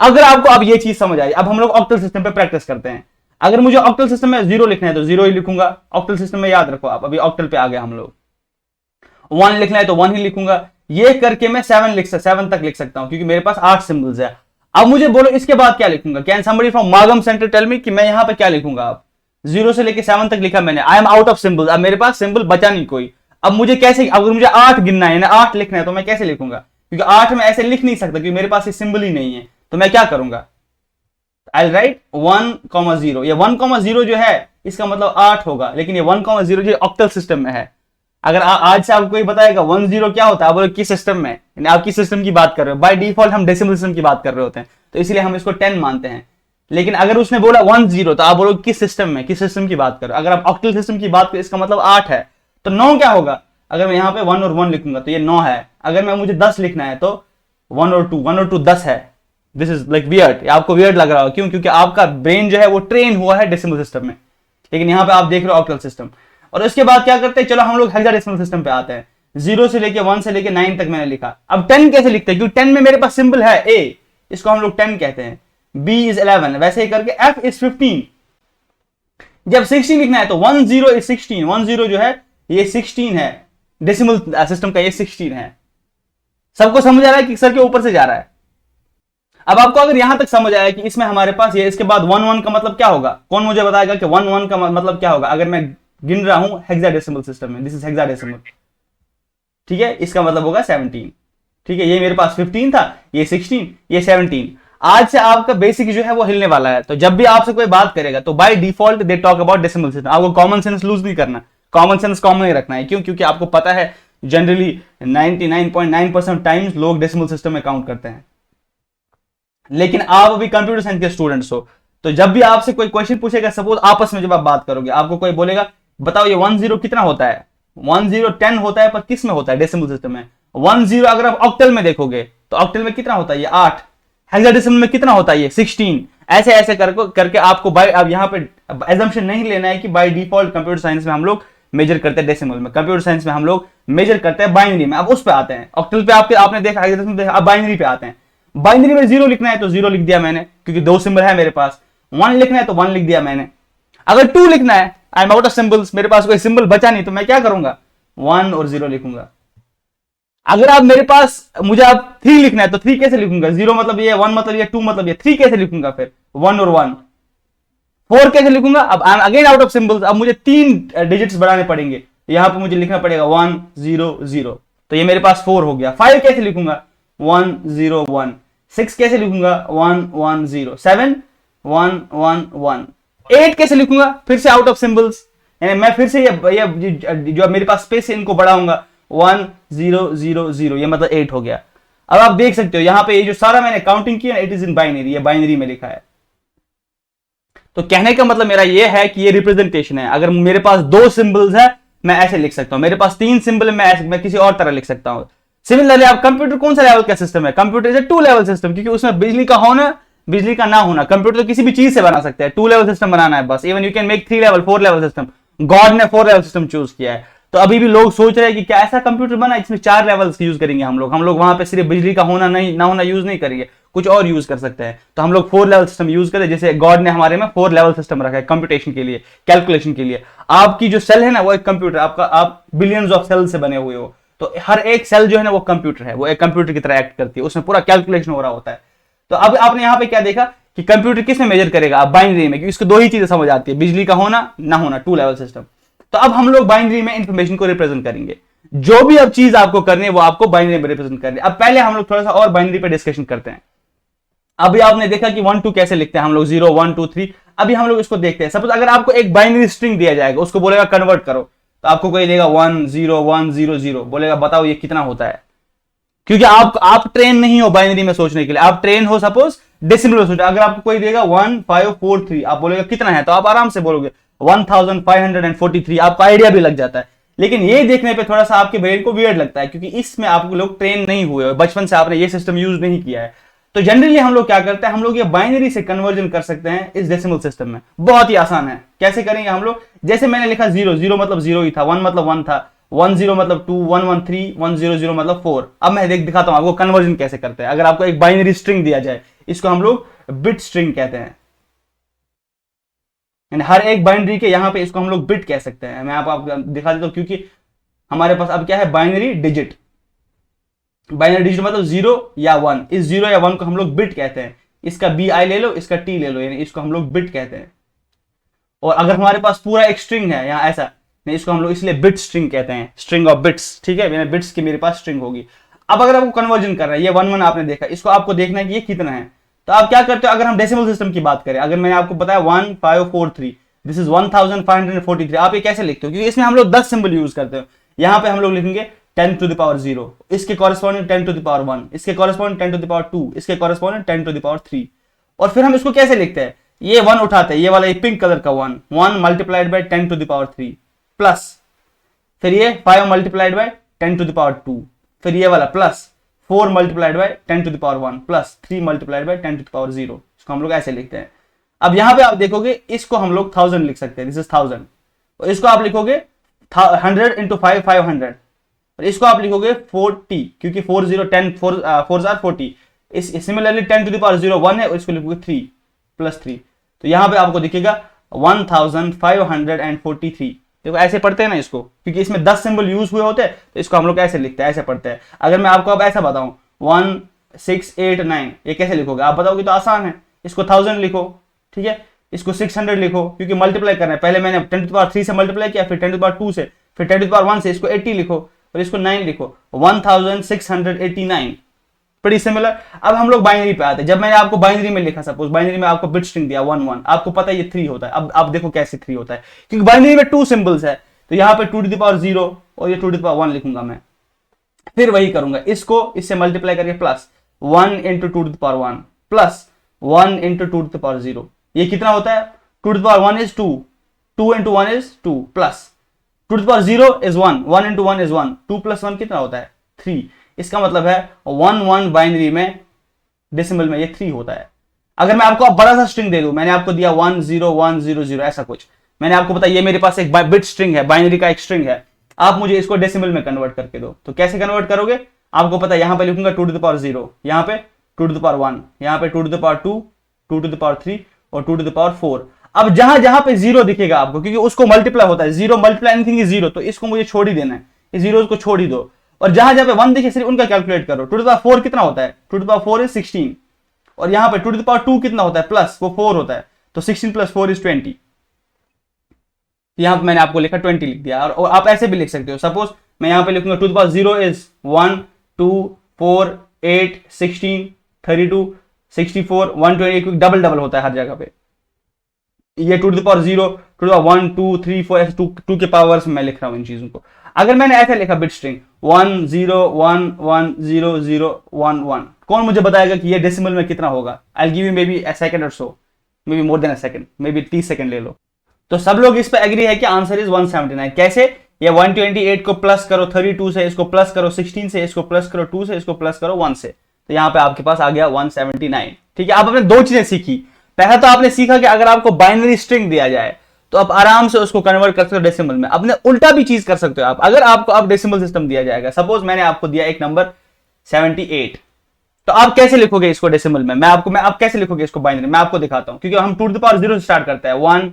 अगर आपको अब ये चीज समझ आई, अब हम लोग ऑक्टल सिस्टम पे प्रैक्टिस करते हैं। अगर मुझे ऑक्टल सिस्टम में 0 लिखना है तो 0 ही लिखूंगा, ऑक्टल सिस्टम में याद रखो आप, अभी ऑक्टल पे आ गए हम लोग। 1 लिखना है तो 1 ही लिखूंगा। ये करके मैं 7 तक लिख सकता हूं क्योंकि मेरे पास 8 सिंबल्स है। अब मुझे बोलो इसके बाद क्या लिखूंगा, can somebody from Magam centre tell me कि मैं यहां पे क्या लिखूंगा। अब 0 से लेके 7 तक लिखा मैंने, I am out of symbol, अब मेरे पास सिंबल बचा नहीं कोई। अब मुझे कैसे, अगर मुझे 8 गिनना है ना 8 लिखना है तो मैं कैसे लिखूंगा, क्योंकि 8 में ऐसे लिख नहीं सकता क्योंकि मेरे पास ये सिंबल ही नहीं है। तो मैं क्या करूंगा, आई राइट 1,0। ये 1,0 जो है इसका मतलब 8 होगा, लेकिन ये 1,0 जो ऑक्टल सिस्टम में है। अगर आज से आपको कोई बताएगा 10 क्या होता है, आप बोलो किस सिस्टम में, यानी आप किस सिस्टम की बात कर रहे हो। बाय डिफॉल्ट हम डेसिमल सिस्टम की बात कर रहे होते हैं, तो इसलिए हम इसको 10 मानते हैं। लेकिन अगर उसने बोला 10 तो आप बोलो किस सिस्टम में, किस सिस्टम की बात कर रहे हो। अगर आप ऑक्टल सिस्टम की बात करें इसका मतलब 8 है, तो 9 क्या होगा। अगर मैं यहाँ पे 1 और 1 लिखूंगा तो ये 9 है। अगर मैं मुझे 10 लिखना है तो 1 और 2 10 है। दिस इज लाइक वियर्ड, आपको वियर्ड लग रहा हो, क्यों, क्योंकि आपका ब्रेन जो है वो ट्रेन हुआ है डेसिमल सिस्टम में, लेकिन यहाँ पे आप देख रहे हो ऑक्टल सिस्टम। और उसके बाद क्या करते हैं, चलो हम लोग हेक्साडेसिमल सिस्टम पे आते हैं। 0 से लेके 1 से लेके 9 तक मैंने लिखा। अब 10 कैसे लिखते हैं, क्योंकि 10 में मेरे पास सिंबल है A, इसको हम लोग 10 कहते हैं। B is 11, वैसे ही करके F is 15। जब 16 लिखना है तो 10 is 16, 10 जो है ये 16 है, डेसिमल सिस्टम का ये 16 है। सबको समझ आ रहा है कि सर के ऊपर से जा रहा है। अब आपको अगर यहां तक समझ आया कि इसमें हमारे पास ये, इसके बाद 1 का मतलब क्या होगा, कौन मुझे बताएगा कि 1 का मतलब क्या होगा। अगर मैं गिन रहा हूं हेक्साडेसिमल सिस्टम में, दिस इज हेक्साडेसिमल, ठीक है, इसका मतलब होगा 17। ठीक है, ये मेरे पास 15 था, ये 16, ये 17। आज से आपका बेसिक जो है वो हिलने वाला है। तो जब भी आपसे कोई बात करेगा तो by default they talk about decimal system. आपको कॉमन सेंस लूज नहीं करना, कॉमन सेंस कॉमन ही रखना है। क्यों, क्योंकि आपको पता है जनरली 99.9% टाइम्स लोग डेसिमल सिस्टम में काउंट करते हैं। लेकिन आप अभी कंप्यूटर साइंस के स्टूडेंट्स हो, तो जब भी आपसे कोई क्वेश्चन पूछेगा, सपोज आपस में जब आप बात करोगे, आपको कोई बोलेगा बताओ ये 10 कितना होता है, 10 10 होता है, पर किस में होता है, डेसिमल सिस्टम में। 10 अगर आप ऑक्टल में देखोगे तो ऑक्टल में कितना होता है, ये 8। हेक्साडेसिमल में कितना होता है, ये 16। ऐसे ऐसे करके आपको बाय, अब यहाँ पे एजम्पशन नहीं लेना है कि बाय डिफॉल्ट कंप्यूटर साइंस में हम लोग मेजर करते हैं डेसिमल में, कंप्यूटर साइंस में हम लोग मेजर करते हैं बाइनरी में। अब उस पे आते हैं, ऑक्टल पे आपने देखा, हेक्साडेसिमल देखा, अब बाइनरी पे आते हैं। बाइनरी में 0 लिखना है तो 0 लिख दिया मैंने, क्योंकि 2 सिंबल है मेरे पास। 1 लिखना है तो 1 लिख दिया मैंने। अगर 2 लिखना है, I am out of symbols, मेरे पास कोई सिंबल बचा नहीं, तो मैं क्या करूंगा, 1 और 0 लिखूंगा। अगर आप मेरे पास, मुझे आप 3 लिखना है तो 3 कैसे लिखूंगा, 0 मतलब ये, 1 मतलब ये, 2 मतलब ये, 3 कैसे लिखूंगा फिर, 1 और 1। 4 कैसे लिखूंगा, अब I am again out of symbols, अब मुझे 3 डिजिट्स बढ़ाने पड़ेंगे। यहां पे मुझे लिखना पड़ेगा 1 0 0, तो ये मेरे पास 4 हो गया। 5 कैसे लिखूंगा, 1 0 1। 6 कैसे लिखूंगा, 1 1 0। 7 1 1 1। 8 कैसे लिखूंगा, फिर से आउट ऑफ सिंबल्स, यानी मैं फिर से ये जो मेरे पास स्पेस है इनको बढ़ाऊंगा, 1 0 0 0, ये मतलब 8 हो गया। अब आप देख सकते हो यहां पे ये जो सारा मैंने काउंटिंग किया, इट इज इन बाइनरी, ये बाइनरी में लिखा है। तो कहने का मतलब मेरा ये है कि ये रिप्रेजेंटेशन है। अगर मेरे पास 2 सिंबल्स है मैं ऐसे लिख सकता हूं, मेरे पास 3 सिंबल है मैं किसी और तरह लिख सकता हूं। सिमिलरली आप कंप्यूटर कौन सा लेवल का सिस्टम है, कंप्यूटर इज 2 लेवल सिस्टम, क्योंकि उसमें बिजली का होना बिजली का ना होना। कंप्यूटर तो किसी भी चीज से बना सकते हैं, 2 लेवल सिस्टम बनाना है बस। Even you can make 3 level 4 level system. God ने 4 लेवल सिस्टम चूज किया है। तो अभी भी लोग सोच रहे हैं कि क्या ऐसा कंप्यूटर बना इसमें 4 लेवल्स यूज करेंगे हम लोग वहां पे सिर्फ बिजली का होना नहीं ना होना यूज नहीं करेंगे, कुछ और यूज कर सकते हैं। तो हम लोग 4 लेवल सिस्टम यूज करें, जैसे गॉड ने हमारे में 4 लेवल सिस्टम रखा है कंप्यूटेशन के लिए, कैलकुलेशन के लिए। आपकी जो सेल है ना वो एक कंप्यूटर, आप बिलियंस ऑफ सेल से बने हुए हो, तो हर एक सेल जो है ना वो कंप्यूटर है, वो एक कंप्यूटर की तरह एक्ट करती है, उसमें पूरा कैलकुलेशन हो रहा होता है। तो अब आपने यहाँ पे क्या देखा कि कंप्यूटर किस में मेजर करेगा, आप बाइनरी में, क्योंकि इसको 2 ही चीजें समझ आती है, बिजली का होना ना होना, 2 लेवल सिस्टम। तो अब हम लोग बाइनरी में इंफॉर्मेशन को रिप्रेजेंट करेंगे। जो भी अब चीज आपको करनी है वो आपको बाइनरी में रिप्रेजेंट करनी है। अब पहले हम लोग थोड़ा सा और बाइनरी पे डिस्कशन करते हैं। अभी आपने देखा कि 1 2 कैसे लिखते हैं हम लोग, 0 1 2 3। अभी हम लोग इसको देखते हैं। सपोज अगर आपको एक बाइनरी स्ट्रिंग दिया जाएगा, उसको बोलेगा कन्वर्ट करो, तो आपको कोई देगा 1 0 1 0 0, बोलेगा बताओ ये कितना होता है। क्योंकि आप ट्रेन नहीं हो बाइनरी में सोचने के लिए, आप ट्रेन हो सपोज डेसिमल में सोचना। अगर आपको कोई देगा 1 5 4 3, आप बोलेगा कितना है, तो आप आराम से बोलोगे 1543, आपका आइडिया भी लग जाता है। लेकिन ये देखने पे थोड़ा सा आपके ब्रेन को वियर्ड लगता है, क्योंकि इसमें आप लोग ट्रेन नहीं हुए, बचपन से आपने ये सिस्टम यूज नहीं किया है। तो जनरली हम लोग क्या करते हैं, हम लोग ये बाइनरी से कन्वर्जन कर सकते हैं इस डेसिमल सिस्टम में। बहुत ही आसान है। कैसे करेंगे हम लोग, जैसे मैंने लिखा 0 0 मतलब 0 ही था, 1 मतलब 1 था, 1 0 मतलब 2, 1 1 3, 1 0 0 मतलब 4। अब मैं दिखाता हूं आपको कन्वर्जन कैसे करते हैं। अगर आपको एक बाइनरी स्ट्रिंग दिया जाए, इसको हम लोग बिट स्ट्रिंग कहते हैं। यानी हर एक बाइनरी के यहाँ पे इसको हम लोग बिट कह सकते हैं। मैं आपको दिखा देता हूँ, क्योंकि हमारे पास अब क्या है, बाइनरी डिजिट। बाइनरी डिजिट मतलब 0 या 1। इस 0 या 1 को हम लोग बिट कहते हैं। इसका BI ले लो, इसका T ले लो, यानी इसको हम लोग बिट कहते हैं। और अगर हमारे पास पूरा एक स्ट्रिंग है यहाँ ऐसा, नहीं, इसको हम लोग इसलिए बिट स्ट्रिंग कहते हैं, स्ट्रिंग ऑफ बिट्स। ठीक है, मैंने बिट्स की मेरे पास स्ट्रिंग होगी। अब अगर आपको कन्वर्जन करना है, ये 1 1 आपने देखा, इसको आपको देखना है कि ये कितना है, तो आप क्या करते हो, अगर हम डेसिमल सिस्टम की बात करें, अगर मैंने आपको बताया 1543, दिस इज 1543, आप ये कैसे लिखते हो, क्योंकि इसमें हम लोग 10 सिंबल यूज करते हो। यहाँ पे हम लोग लिखेंगे 10 to the power 0, इसके कॉरेस्पॉन्डिंग 10 to the power 1, इसके कॉरेस्पॉन्डिंग 10 to the power 2, इसके कॉरेस्पॉन्डिंग 10 to the power 3। और फिर हम इसको कैसे लिखते हैं, ये 1 उठाते हैं, ये वाला ये पिंक कलर का 1 multiplied by 10 to the power 3 plus, फिर ये 5 multiplied by 10 to the power 2, फिर ये वाला plus 4 multiplied by 10 to the power 1 plus 3 multiplied by 10 to the power 0। इसको हम लोग ऐसे लिखते हैं। अब यहां पे आप देखोगे, इसको हम लोग 1000 लिख सकते हैं, दिस इज 1000। और इसको आप लिखोगे 100 into 5 500, और इसको आप लिखोगे 40, क्योंकि 40 10 4 are 40। इस सिमिलरली 10 to the power 0 1 है, और इसको लिखोगे 3 प्लस 3, तो यहां पे आपको दिखेगा 1543। देखो ऐसे पढ़ते हैं ना इसको, क्योंकि इसमें 10 सिंबल यूज हुए होते हैं, तो इसको हम लोग ऐसे लिखते हैं, ऐसे पढ़ते हैं। अगर मैं आपको अब ऐसा बताऊं 1689, ये कैसे लिखोगे आप बताओगे, तो आसान है, इसको 1000 लिखो, ठीक है, इसको 600 लिखो, क्योंकि मल्टीप्लाई करना है, पहले मैंने 10 to the power 3 से मल्टीप्लाई किया, फिर 10 to the power 2 से, फिर 10 to the power 1 से, इसको 80 लिखो, और इसको 9 लिखो, 1689। pretty similar. अब हम लोग बाइनरी पे आते हैं। जब मैंने आपको बाइनरी में लिखा, सपोज बाइनरी में आपको बिट स्ट्रिंग दिया 1 1, आपको पता है ये 3 होता है। अब आप देखो कैसे 3 होता है, क्योंकि बाइनरी में 2 सिंबल्स है, तो यहाँ पे 2 to the power 0 और ये 2 to the power 1 लिखूंगा मैं। फिर वही करूंगा, इसको इससे मल्टीप्लाई करके plus 1 into 2 to the power 1 plus 1 into 2 to the power 0। ये कितना होता है, 2 to the power 1 is 2, 2 into 1 is 2 plus 2 to the power 0 is 1, 1 into 1 is 1, 2 plus 1 कितना होता है 3। इसका मतलब है 1 1 बाइनरी में, डेसिमल में ये 3 होता है। अगर मैं आपको बड़ा सा स्ट्रिंग दे दूं, मैंने आपको दिया 1 0 1 0 0 ऐसा कुछ, मैंने आपको बताया ये मेरे पास एक बिट स्ट्रिंग है, बाइनरी का एक स्ट्रिंग है, आप मुझे इसको डेसिमल में कन्वर्ट करके दो, तो कैसे कन्वर्ट करोगे, आपको पता है यहां पे लिखूंगा 2 to the power 0, यहां पे 2 to the power 1, यहां पे 2 to the power 2, 2 to the power 3 और 2 to the power 4। अब जहां जहां पे 0 दिखेगा आपको, क्योंकि उसको मल्टीप्लाई होता है, 0 मल्टीप्लाई एनीथिंग इज 0, तो इसको मुझे छोड़ ही देना है, इस 0 को छोड़ ही दो। और जहां जहां पे 1 दिखे सिर्फ उनका कैलकुलेट करो। 2 to the power 4 कितना होता है, 2 to the power 4 is 16, और यहां पे 2 to the power 2 कितना होता है, प्लस वो 4 होता है, तो 16 plus 4 is 20। यहां पे मैंने आपको लिखा 20 लिख दिया। और आप ऐसे भी लिख सकते हो, सपोज मैं यहां पे लिखूंगा 2 to the power 0 is 1 2 4 8 16 32 64 128, double double होता है हर जगह पे। ये 2 to the power 0 2 to the power 1 2 3 4 ऐसे 2 के पावर्स में मैं लिख रहा हूं इन चीजों को। अगर मैंने ऐसा लिखा बिट स्ट्रिंग 1 0 1 1 0 0 1 1, कौन मुझे बताएगा कि ये डेसिमल में कितना होगा। I give you maybe a second और so, maybe more than a second, maybe 30 second ले लो। तो सब लोग इस पे एग्री है कि आंसर इज 179। कैसे, ये 128 को प्लस करो 32 से, इसको प्लस करो 16 से, इसको प्लस करो 2 से, इसको प्लस करो 1 से, तो यहाँ पे आपके पास आ गया 179। ठीक है, आप आपने दो चीजें सीखी। पहला तो आपने सीखा कि अगर आपको बाइनरी स्ट्रिंग दिया जाए तो आप आराम से उसको कन्वर्ट कर सकते हो डेसिमल में। अपने उल्टा भी चीज कर सकते हो आप। अगर आपको अब डेसिमल सिस्टम दिया जाएगा, सपोज मैंने आपको दिया एक नंबर 78, तो आप कैसे लिखोगे इसको डेसिमल में, आप कैसे लिखोगे इसको बाइनरी, मैं आपको दिखाता हूं। क्योंकि हम 2 to the power 0 से स्टार्ट करते हैं, 1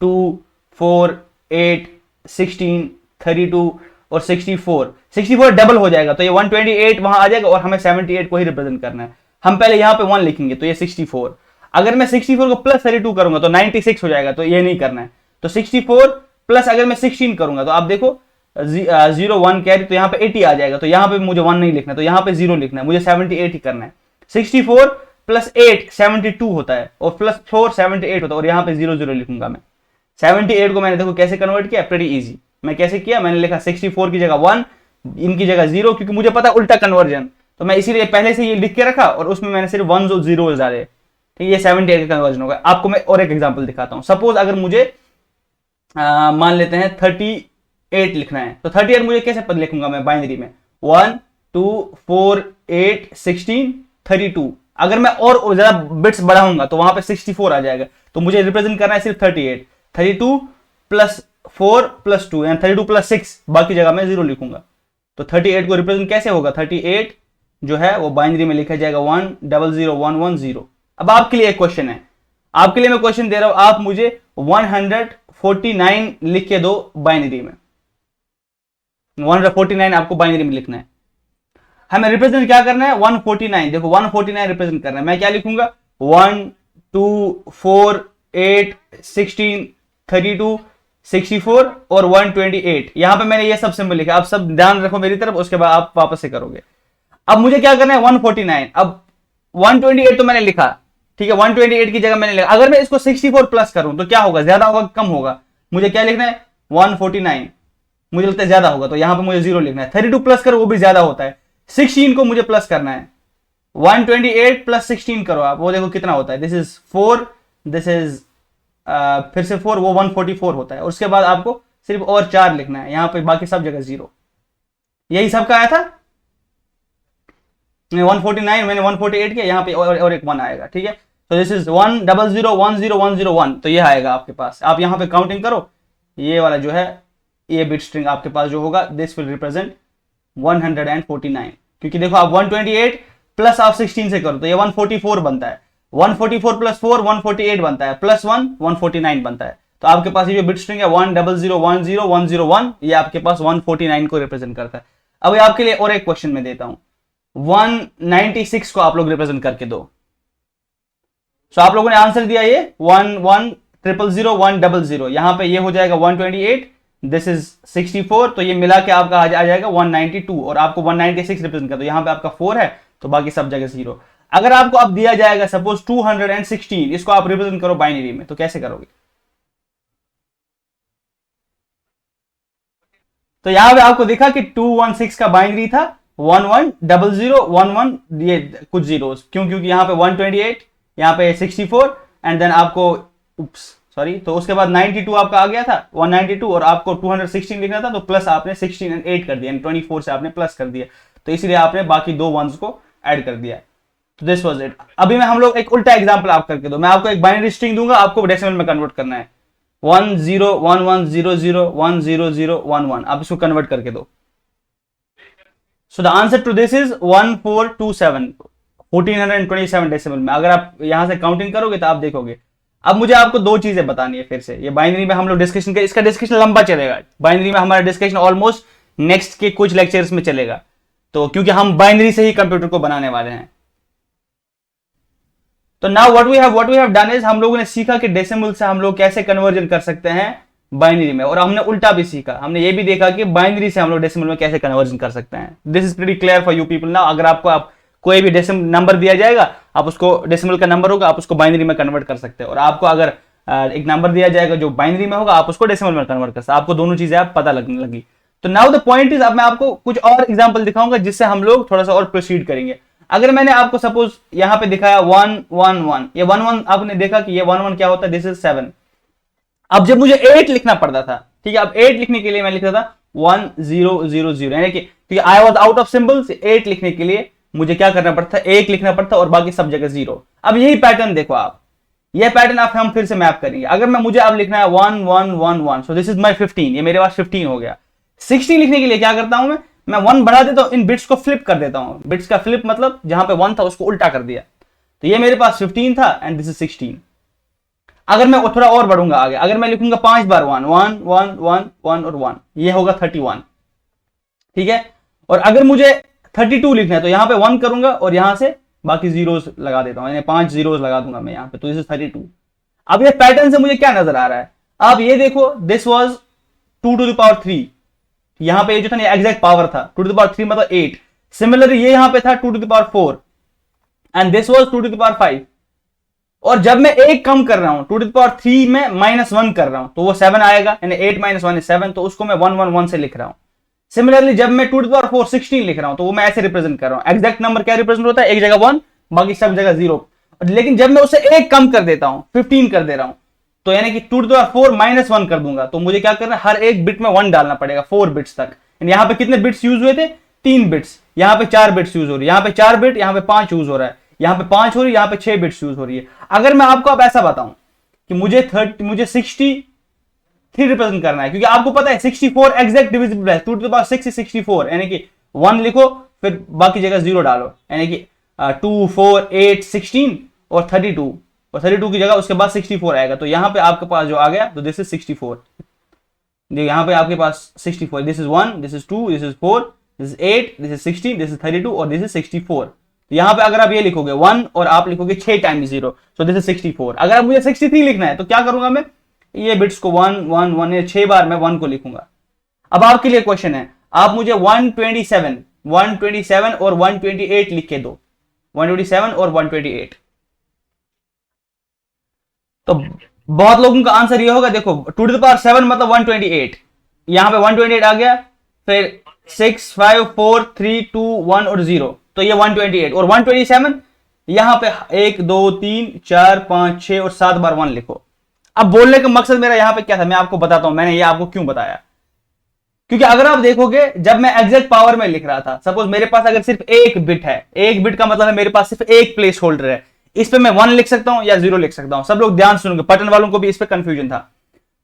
2 4 8 16 32 और 64 डबल हो जाएगा, तो ये 128 वहां आ जाएगा और हमें 78 को ही रिप्रेजेंट करना है। हम पहले यहां पे 1 लिखेंगे, तो ये 64। अगर मैं 64 को प्लस 32 करूंगा तो 96 हो जाएगा, तो ये नहीं करना है। तो 64 प्लस अगर मैं 16 करूंगा, तो आप देखो 0 1 कैरी, तो यहाँ पे 80 आ जाएगा, तो यहाँ पे मुझे 1 नहीं लिखना, तो यहाँ पे 0 लिखना है, मुझे 78 ही करना है। 64 प्लस 8 72 होता है, और प्लस 4 78 होता है, और यहाँ पे 0 0 लिखूंगा मैं। 78 को मैंने देखो कैसे कन्वर्ट किया, प्रीटी इजी। मैं कैसे किया, मैंने लिखा 64 की जगह 1, इनकी जगह 0, क्योंकि मुझे पता है उल्टा कन्वर्जन, तो मैं इसीलिए पहले से ये लिख के रखा और उसमें मैंने सिर्फ 1 और 0 डाले। ठीक है, ये 78 का कन्वर्जन होगा। आपको मैं और एक एग्जांपल दिखाता हूं। सपोज अगर मुझे मान लेते हैं 38 लिखना है, तो 38 मुझे कैसे पद लिखूंगा मैं बाइनरी में, 1 2 4 8 16 32। अगर मैं और ज्यादा बिट्स बढ़ाऊंगा तो वहां पे 64 आ जाएगा, तो मुझे रिप्रेजेंट करना है सिर्फ 38। 32 प्लस 4 प्लस 2 यानी 32 प्लस 6, बाकी जगह मैं 0 लिखूंगा। तो 38 को रिप्रेजेंट कैसे होगा, 38 जो है वो बाइनरी में लिखा जाएगा 1 0 0 1 1 0। अब आपके लिए एक क्वेश्चन है, आपके लिए मैं क्वेश्चन दे रहा हूं, आप मुझे 149 लिख के दो बाइनरी में। 149 आपको बाइनरी में लिखना है। हमें रिप्रेजेंट क्या करना है? 149। देखो 149 रिप्रेजेंट करना है। मैं क्या लिखूंगा? 1 2 4 8 16 32 64 और 128। यहां पे मैंने ये सब सिंबल लिखा। आप सब ध्यान रखो मेरी तरफ, उसके बाद आप वापस से करोगे। अब मुझे क्या करना है? 149। अब 128 तो मैंने लिखा, ठीक है, 128 की जगह मैंने लिखा। अगर मैं इसको 64 प्लस करूं तो क्या होगा? ज्यादा होगा कम होगा? मुझे क्या लिखना है? 149। मुझे लगता है ज्यादा होगा, तो यहां पे मुझे 0 लिखना है। 32 प्लस करो, वो भी ज्यादा होता है। 16 को मुझे प्लस करना है। 128 प्लस 16 करो आप, वो देखो कितना होता है। दिस इज 4, दिस इज फिर से 4, वो 144 होता है। उसके बाद आपको सिर्फ और 4 लिखना है यहां पे, बाकी सब जगह 0। यही सबका आया था। 149 मैंने 148 किया, यहां पे और एक 1 आएगा, ठीक है। तो दिस इज 100100101, तो ये आएगा आपके पास। आप यहां पे काउंटिंग करो, ये वाला जो है, ये बिट स्ट्रिंग आपके पास जो होगा, दिस विल रिप्रेजेंट 149। क्योंकि देखो आप 128 प्लस आप 16 से करो तो ये 144 बनता है। 144 प्लस 4 148 बनता है, प्लस 1 149 बनता है। तो आपके पास ये जो बिट स्ट्रिंग है 100100101, ये आपके पास 149 को रिप्रेजेंट करता है। अब आपके लिए और एक क्वेश्चन में देता हूं, 196 को आप लोग रिप्रेजेंट करके दो। सो आप लोगों ने आंसर दिया ये 1100100, यहां पे ये हो जाएगा 128, दिस इज 64, तो ये मिला के आपका आ जाएगा 192, और आपको 196 रिप्रेजेंट कर दो। यहां पे आपका 4 है तो बाकी सब जगह 0। अगर आपको अब दिया जाएगा सपोज 216, इसको आप रिप्रेजेंट करो बाइनरी में, तो कैसे करोगे? तो यहां पे आपको दिखा कि 216 का बाइनरी था 110011, ये कुछ जीरोस, क्यों? क्योंकि यहां पे 128, यहां पे 64, एंड देन आपको सॉरी, तो उसके बाद 92 आपका आ गया था, 192, और आपको 216 लिखना था, तो प्लस आपने 16 एंड 8 कर दिया, 24 से आपने प्लस कर दिया, तो इसीलिए आपने बाकी 2 वंस को ऐड कर दिया। तो दिस वाज इट। अभी मैं हम लोग एक उल्टा एग्जांपल आप करके दो। मैं आपको एक बाइनरी स्ट्रिंग दूंगा, आपको डेसिमल में कन्वर्ट करना है। 101100100011, आप इसको कन्वर्ट करके दो। So the answer to this is 1427, 1427 decimal में। अगर आप यहां से काउंटिंग करोगे तो आप देखोगे। अब मुझे आपको दो चीजें बतानी है फिर से। ये बाइनरी में हम लोग डिस्कशन करें, इसका डिस्कशन लंबा चलेगा। बाइनरी में हमारा डिस्कशन ऑलमोस्ट नेक्स्ट के कुछ लेक्चर्स में चलेगा, तो क्योंकि हम बाइनरी से ही कंप्यूटर को बनाने वाले हैं। तो now what we have done is, हम लोगों ने सीखा कि डेसिमल से हम लोग कैसे कन्वर्जन कर सकते हैं बाइनरी में, और हमने उल्टा भी सीखा। हमने ये भी देखा कि बाइनरी से हम लोग डेसिमल में कैसे कन्वर्जन कर सकते हैं। This is pretty clear for you people now. अगर आपको कोई भी डेसिमल नंबर दिया जाएगा, आप उसको, डेसिमल का नंबर होगा, आप उसको बाइनरी में कन्वर्ट कर सकते हैं। और आपको अगर एक नंबर दिया जाएगा जो बाइनरी में होगा, आप उसको डेसिमल में कन्वर्ट कर सकते हैं। आपको दोनों चीजें आप पता लगने लगी। तो नाउ द पॉइंट इज, अब मैं आपको कुछ और एग्जांपल दिखाऊंगा जिससे हम लोग थोड़ा सा और प्रोसीड करेंगे। अगर मैंने आपको सपोज यहां पे दिखाया 111, ये 11 आपने देखा कि ये 11 क्या होता है, दिस इज 7। अब जब मुझे 8 लिखना पड़ता था, ठीक है, अब 8 लिखने के लिए मैं लिखता था 1000, यानी कि I was out of symbols. 8 लिखने के लिए मुझे क्या करना पड़ता था? 1 लिखना पड़ता और बाकी सब जगह 0। अब यही पैटर्न देखो आप, ये पैटर्न आप हम फिर से मैप करेंगे। अगर मुझे अब लिखना है 1111, सो दिस इज माई 15, ये मेरे पास 15 हो गया। 16 लिखने के लिए क्या करता हूं मैं 1 बढ़ा देता हूं, इन बिट्स को फ्लिप कर देता हूं। बिट्स का फ्लिप मतलब जहां पे 1 था उसको उल्टा कर दिया, तो ये मेरे पास 15 था एंड दिस इज 16। अगर मैं थोड़ा और बढ़ूंगा आगे, अगर मैं लिखूंगा 5 बार 1 1 1 1 1 और 1, ये होगा 31, ठीक है। और अगर मुझे 32 लिखना है तो यहां पे 1 करूंगा और यहां से बाकी जीरोस लगा देता हूं, यानी 5 जीरोस लगा दूंगा मैं यहां पे, तो दिस इज 32। अब ये पैटर्न से मुझे क्या नजर आ रहा है? आप ये देखो, this was 2 to the power 3, यहां पे ये जो था एग्जैक्ट पावर था 2 to the power 3 मतलब 8। सिमिलरली ये यहां पे था 2 to the power 4 and this was 2 to the power 5। और जब मैं एक कम कर रहा हूं 2 to the power 3 में -1 कर रहा हूं, तो वो 7 आएगा, यानी 8 - 1 is 7, तो उसको मैं 111 से लिख रहा हूं। सिमिलरली जब मैं 2 to the power 4 16 लिख रहा हूं, तो वो मैं ऐसे रिप्रेजेंट कर रहा हूं। एग्जैक्ट नंबर क्या रिप्रेजेंट होता है? एक जगह 1, बाकी सब जगह 0। लेकिन जब मैं उसे एक कम कर देता हूं, 15 कर दे रहा हूं, तो यानी कि 2 to the power 4 -1 कर दूंगा, तो मुझे क्या करना है? हर एक बिट में 1 डालना पड़ेगा 4 बिट्स तक। यहां पे कितने बिट्स यूज हुए थे? 3 बिट्स। यहां पे 4 बिट्स यूज हो रही है, यहां पे 4 बिट, यहां पे 5 यूज हो रहा है, यहां पे 5 हो रही है, यहां पे 6 बिट्स यूज हो रही है। अगर मैं आपको अब ऐसा बताऊं कि मुझे 63 रिप्रेजेंट करना है, क्योंकि आपको पता है 64 एग्जैक्ट डिविजिबल है, 2 to the power 6 is 64, यानी कि 1 लिखो फिर बाकी जगह 0 डालो, यानी कि 2 4 8 16 और 32, और 32 की जगह उसके बाद 64 आएगा, तो यहाँ पे आपके पास जो आ गया तो दिस इज 64। यहाँ पे आपके पास 64, this is 1, this is 2, this is 4, this is 8, this is 16, this is 32 और दिस इज 64। यहाँ पे अगर आप ये लिखोगे 1 और आप लिखोगे 6 टाइम्स 0, सो दिस इज 64। अगर आप मुझे 63 लिखना है तो क्या करूंगा मैं, ये बिट्स को 1 1 1 ये 6 बार मैं 1 को लिखूंगा। अब आपके लिए क्वेश्चन है, आप मुझे 127 और 128 लिख के दो, 127 और 128। तो बहुत लोगों का आंसर ये होगा, देखो 2 to the power 7 मतलब 128, यहां पे 128 आ गया, फिर 6 5 4 3 2 1 और 0, तो ये 128 और 127 यहां पे 1 2 3 4 5 6 और 7 बार 1 लिखो। अब बोलने का मकसद मेरा यहां पे क्या था, मैं आपको बताता हूं, मैंने ये आपको क्यों बताया, क्योंकि अगर आप देखोगे जब मैं एग्जैक्ट पावर में लिख रहा था, सपोज मेरे पास अगर सिर्फ एक बिट है, एक बिट का मतलब है मेरे पास सिर्फ एक प्लेस होल्डर है, इस पे मैं 1 लिख सकता हूं या 0 लिख सकता हूं। सब लोग ध्यान सुनोगे, पटन वालों को भी इस पे कंफ्यूजन था,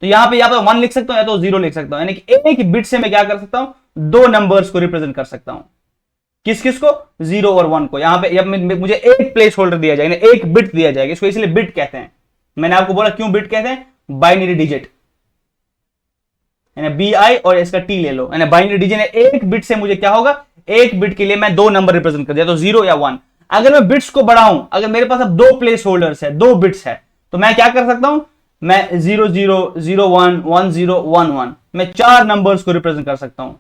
तो यहां पे 1 लिख सकता हूं या तो 0 लिख सकता हूं, यानी कि एक बिट से मैं क्या कर सकता हूं, दो नंबर्स को रिप्रेजेंट कर सकता हूं। किस किस को, 0 और 1 को। यहां पे मुझे एक प्लेस होल्डर दिया जाएगा, एक बिट दिया जाएगा, इसको इसलिए बिट कहते हैं। मैंने आपको बोला क्यों बिट कहते हैं, बाइनरी डिजिट, BI और इसका T ले लो, बाइनरी डिजिट, एक बिट से मुझे क्या होगा, एक बिट के लिए मैं दो नंबर रिप्रेजेंट कर दिया, तो 0 या 1। अगर मैं बिट्स को बढ़ाऊं, अगर मेरे पास अब दो प्लेस होल्डर्स है, दो बिट्स है, तो मैं क्या कर सकता हूं, मैं 0 0 0 1 1 0 1 1 मैं 4 नंबर्स को रिप्रेजेंट कर सकता हूं।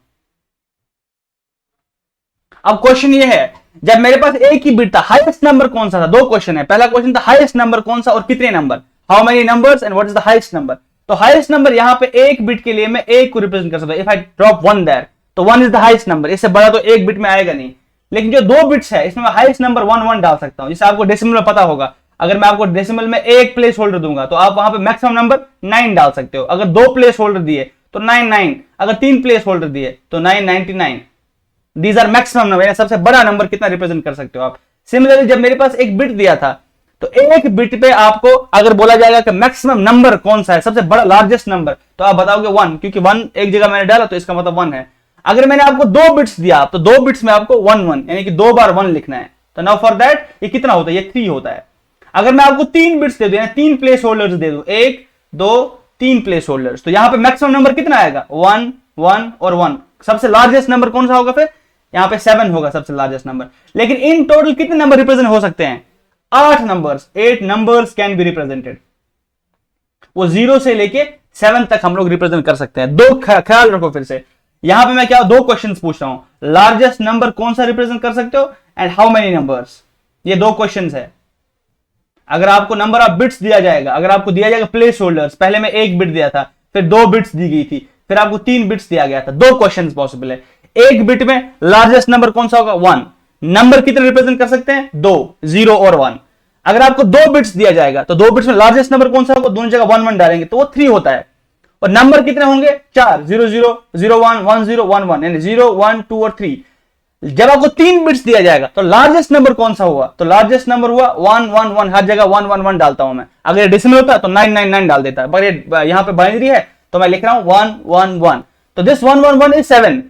अब क्वेश्चन ये है, जब मेरे पास एक ही बिट था, हाईएस्ट नंबर कौन सा था, दो क्वेश्चन है। पहला क्वेश्चन था हाईएस्ट नंबर कौन सा और कितने number, how many numbers and what is the highest number. तो हाईएस्ट नंबर यहां पे एक बिट के लिए मैं एक को रिप्रेजेंट कर सकता हूं। इफ आई ड्रॉप 1 देयर, तो 1 इज द हाईएस्ट नंबर, इससे बड़ा तो एक बिट में आएगा नहीं। लेकिन जो दो बिट्स है इसमें मैं हाईएस्ट नंबर 1 1 डाल सकता हूं, जिससे आपको डेसिमल में पता होगा। अगर मैं आपको डेसिमल में एक प्लेस होल्डर दूंगा तो आप वहां पे मैक्सिमम नंबर 9 डाल सकते हो। अगर दो प्लेस होल्डर दिए तो 9 9, अगर तीन प्लेस होल्डर दिए तो 9 99। दीज आर मैक्सिमम नंबर, सबसे बड़ा नंबर कितना रिप्रेजेंट कर सकते हो आप। सिमिलरली जब मेरे पास एक बिट दिया था, तो एक बिट पे आपको अगर बोला जाएगा कि मैक्सिमम नंबर कौन सा है, सबसे बड़ा लार्जेस्ट नंबर, तो आप बताओगे 1, क्योंकि 1 एक जगह मैंने डाला तो इसका मतलब 1 है। अगर मैंने आपको दो बिट्स दिया, तो दो बिट्स में आपको 1 1 यानी कि दो बार 1 लिखना है। तो नाउ फॉर दैट ये कितना होता है, ये 3 होता है। अगर मैं आपको तीन बिट्स दे दूं, तीन प्लेस होल्डर्स दे दूं, 1 2 3 प्लेस होल्डर्स, तो यहां पे मैक्सिमम नंबर कितना आएगा, 1 1 और 1। सबसे लार्जेस्ट नंबर कौन सा होगा, फिर यहां पे 7 होगा सबसे लार्जेस्ट नंबर। लेकिन इन टोटल कितने नंबर रिप्रेजेंट हो सकते हैं, 8 numbers, 8 numbers can be represented. वो 0 से लेके 7 तक हम लोग रिप्रेजेंट कर सकते हैं। दो ख्याल रखो, फिर से यहां पे मैं क्या दो क्वेश्चंस पूछ रहा हूं, लार्जेस्ट नंबर कौन सा रिप्रेजेंट कर सकते हो एंड हाउ मेनी नंबर्स, ये दो क्वेश्चंस है। अगर आपको नंबर ऑफ बिट्स दिया जाएगा, अगर आपको दिया जाएगा प्लेस होल्डर्स, पहले मैं एक बिट दिया था, फिर दो बिट्स दी गई थी, फिर आपको 3 बिट्स दिया गया था, दो क्वेश्चंस पॉसिबल है। एक बिट में लार्जेस्ट नंबर कौन सा होगा, 1। नंबर कितने रिप्रेजेंट कर सकते हैं, 2, 0 और 1। अगर आपको दो बिट्स दिया जाएगा, तो दो बिट्स में लार्जेस्ट नंबर कौन सा होगा, दोनों जगह 1 1 डालेंगे तो वो 3 होता है। और नंबर कितने होंगे, 4, 0 0 0 1 1 0 1 1 यानी 0 1 2 और 3। जब आपको 3 बिट्स दिया जाएगा तो लार्जेस्ट नंबर कौन सा हुआ, तो लार्जेस्ट नंबर हुआ 1 1 1, हर जगह 1 1 1 डालता हूं मैं। अगर ये डेसिमल होता है तो 9 9 9 डाल देता है, पर ये यहां पे बाइनरी है तो मैं लिख रहा हूं 1 1 1। तो दिस 1 1 1 इज 7।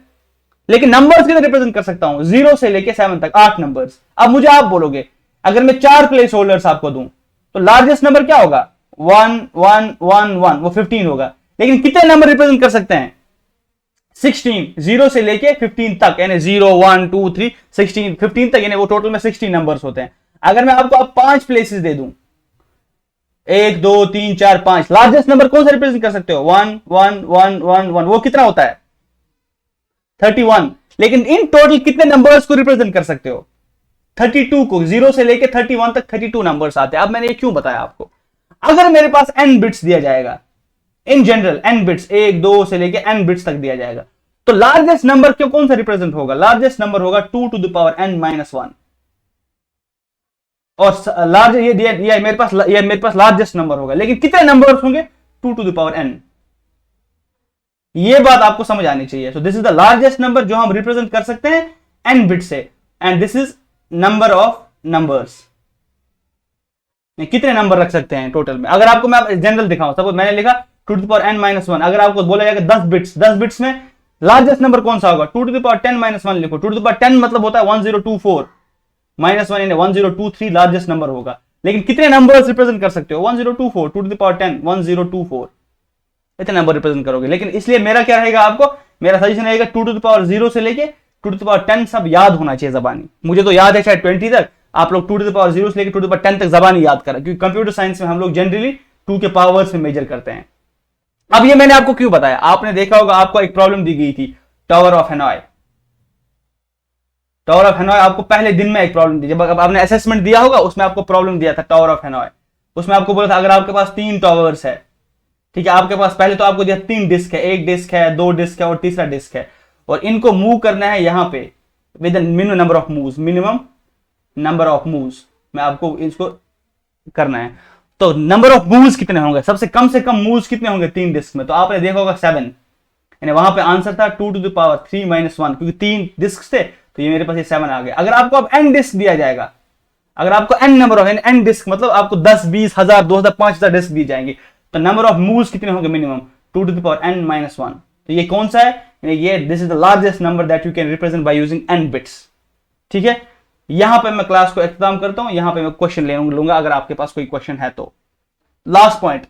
लेकिन नंबर्स कितने रिप्रेजेंट कर सकता हूं, 0 से लेके 7 तक 8 नंबर्स। अब मुझे आप बोलोगे, अगर मैं 4 प्लेस होल्डर्स आपको दूं तो लार्जेस्ट नंबर क्या होगा, 1 1 1 1, वो 15 होगा। लेकिन कितने नंबर रिप्रेजेंट कर सकते हैं, 16, 0 से लेके 15 तक, यानी 0 1 2 3 16 15 तक, यानी वो टोटल में 16 नंबर्स होते हैं। अगर मैं आपको अब 5 प्लेसेस दे दूं, 1 2 3 4 5, लार्जेस्ट नंबर कौन सा रिप्रेजेंट कर सकते हो, 1 1 1 1 1, वो कितना होता है, 31। लेकिन इन टोटल कितने नंबर्स को रिप्रेजेंट कर सकते हो, 32 को। 0 से लेके 31 तक 32 नंबर्स आते हैं। अब मैंने ये क्यों बताया आपको, अगर मेरे पास n बिट्स दिया जाएगा, इन जनरल n बिट्स 1 2 से लेके n बिट्स तक दिया जाएगा, तो लार्जेस्ट नंबर क्यों कौन सा रिप्रेजेंट होगा, लार्जेस्ट नंबर होगा 2 to the power n minus 1। और लार्ज ये मेरे पास लार्जेस्ट नंबर होगा। लेकिन कितने नंबर्स होंगे, 2 to the power n। ये बात आपको समझ आनी चाहिए। So this is the largest number जो हम रिप्रेजेंट कर सकते हैं n बिट से, and this is number of numbers, कितने नंबर रख सकते हैं टोटल में। अगर आपको मैं जनरल दिखाऊं, सपोज मैंने लिखा 2 to the power n minus 1। अगर आपको बोला जाएगा 10 बिट्स में लार्जेस्ट नंबर कौन सा होगा, 2 to the power 10 minus 1 लिखो। 2 to the power 10 मतलब होता है 1024, -1 यानी 1023 लार्जेस्ट नंबर होगा। लेकिन कितने नंबर्स रिप्रेजेंट कर सकते हो? 1024, 2 to the power 10, 1024 इतने नंबर रिप्रेजेंट करोगे। लेकिन इसलिए मेरा क्या रहेगा, आपको मेरा सजेशन रहेगा 2 to the power 0 से लेके 2 to the power 10 सब याद होना चाहिए जबानी। मुझे तो याद है शायद 20 तक, आप लोग 2 to the power 0 से लेके 2 to the power 10 तक जबानी याद करा, क्योंकि कंप्यूटर साइंस में हम लोग जनरली 2 के पावर्स में मेजर करते हैं। अब ये मैंने आपको क्यों बताया, आपने देखा होगा आपको एक प्रॉब्लम दी गई थी, टावर ऑफ हैनॉय। टावर ऑफ हैनॉय आपको पहले दिन में एक प्रॉब्लम दी, जब आपने असेसमेंट दिया होगा उसमें आपको प्रॉब्लम दिया था टावर ऑफ हैनॉय। उसमें आपको बोला था अगर आपके पास 3 टावर्स है, ठीक है, आपके पास पहले तो आपको दिया 3 डिस्क है, 1 डिस्क है, 2 डिस्क है और तीसरा डिस्क है, और इनको मूव करना है यहां पे with minimum number of moves, minimum number of moves में आपको इसको करना है। तो नंबर ऑफ मूव्स कितने होंगे, सबसे कम से कम मूव्स कितने होंगे 3 डिस्क में? तो आपने देखा होगा 7, यानी वहां पे आंसर था 2 to the power 3 - 1, क्योंकि 3 डिस्क थे तो ये मेरे पास ये 7 आ गया। अगर आपको अब n डिस्क दिया जाएगा, अगर आपको n number of n disk मतलब आपको 10, 20, 1000, 2000, 5000 डिस्क दी जाएंगी, तो नंबर ऑफ मूव्स कितने होंगे minimum? 2 to the power n - 1। तो ये कौन सा है? ये this is the largest number that you can represent by using n bits. ठीक है, यहां पे मैं क्लास को इख्तिताम करता हूं, यहां पे मैं क्वेश्चन लूंगा अगर आपके पास कोई क्वेश्चन है तो। लास्ट पॉइंट,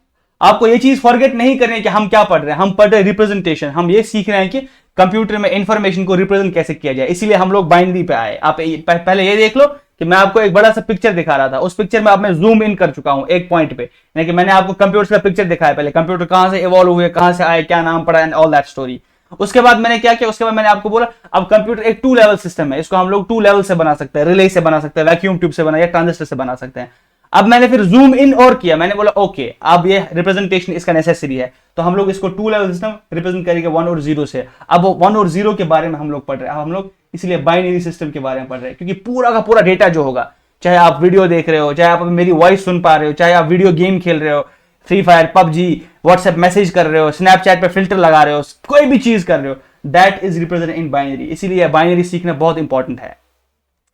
आपको ये चीज फॉरगेट नहीं करनी है कि हम क्या पढ़ रहे हैं। हम पढ़ रहे हैं रिप्रेजेंटेशन, हम ये सीख रहे हैं कि कंप्यूटर में इंफॉर्मेशन को रिप्रेजेंट कैसे किया जाए, इसीलिए हम लोग बाइनरी पे आए। आप पहले ये देख लो कि मैं आपको एक बड़ा सा पिक्चर दिखा रहा था, उस पिक्चर में अब मैं जूम इन कर चुका हूं एक पॉइंट पे, यानी कि मैंने आपको कंप्यूटर का पिक्चर दिखाया, पहले कंप्यूटर कहां से इवॉल्व हुए, कहां से आए, क्या नाम पड़ा एंड ऑल दैट स्टोरी। उसके बाद मैंने क्या किया, उसके बाद मैंने आपको बोला अब कंप्यूटर एक 2 लेवल सिस्टम है, इसको हम लोग 2 लेवल से बना सकते हैं, रिले से बना सकते हैं, वैक्यूम ट्यूब से बना या ट्रांजिस्टर से बना सकते हैं। अब मैंने फिर जूम इन और किया, मैंने बोला ओके अब ये रिप्रेजेंटेशन इसका नेसेसरी है, तो हम लोग इसको 2 लेवल सिस्टम रिप्रेजेंट करेंगे 1 और 0 से। अब 1 और 0 के बारे में हम लोग पढ़ रहे हैं, अब हम लोग इसलिए बाइनरी सिस्टम के बारे में पढ़ रहे हैं, क्योंकि पूरा का पूरा डेटा जो होगा, चाहे आप वीडियो देख रहे हो, चाहे आप मेरी वॉइस सुन पा रहे हो, चाहे आप वीडियो गेम खेल रहे हो, free fire, PUBG, WhatsApp message कर रहे हो, स्नैपचैट पे फिल्टर लगा रहे हो, कोई भी चीज कर रहे हो, that is represented in binary. इसीलिए बाइनरी सीखना बहुत इंपॉर्टेंट है।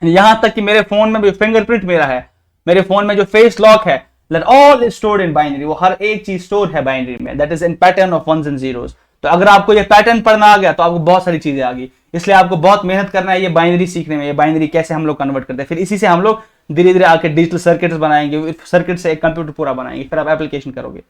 यहां तक कि मेरे फोन में भी फिंगरप्रिंट मेरा है, मेरे फोन में जो फेस लॉक है, that all is stored in binary, वो हर एक चीज स्टोर है बाइनरी में, that is in pattern of ones and zeros। तो अगर आपको ये पैटर्न पढ़ना आ गया तो आपको बहुत सारी चीजें आ गई, इसलिए आपको बहुत मेहनत करना है ये बाइनरी सीखने में, ये बाइनरी कैसे हम लोग कन्वर्ट करते हैं, फिर इसी से हम लोग धीरे धीरे आके डिजिटल सर्किट्स बनाएंगे, सर्किट से एक कंप्यूटर पूरा बनाएंगे, फिर आप एप्लीकेशन करोगे।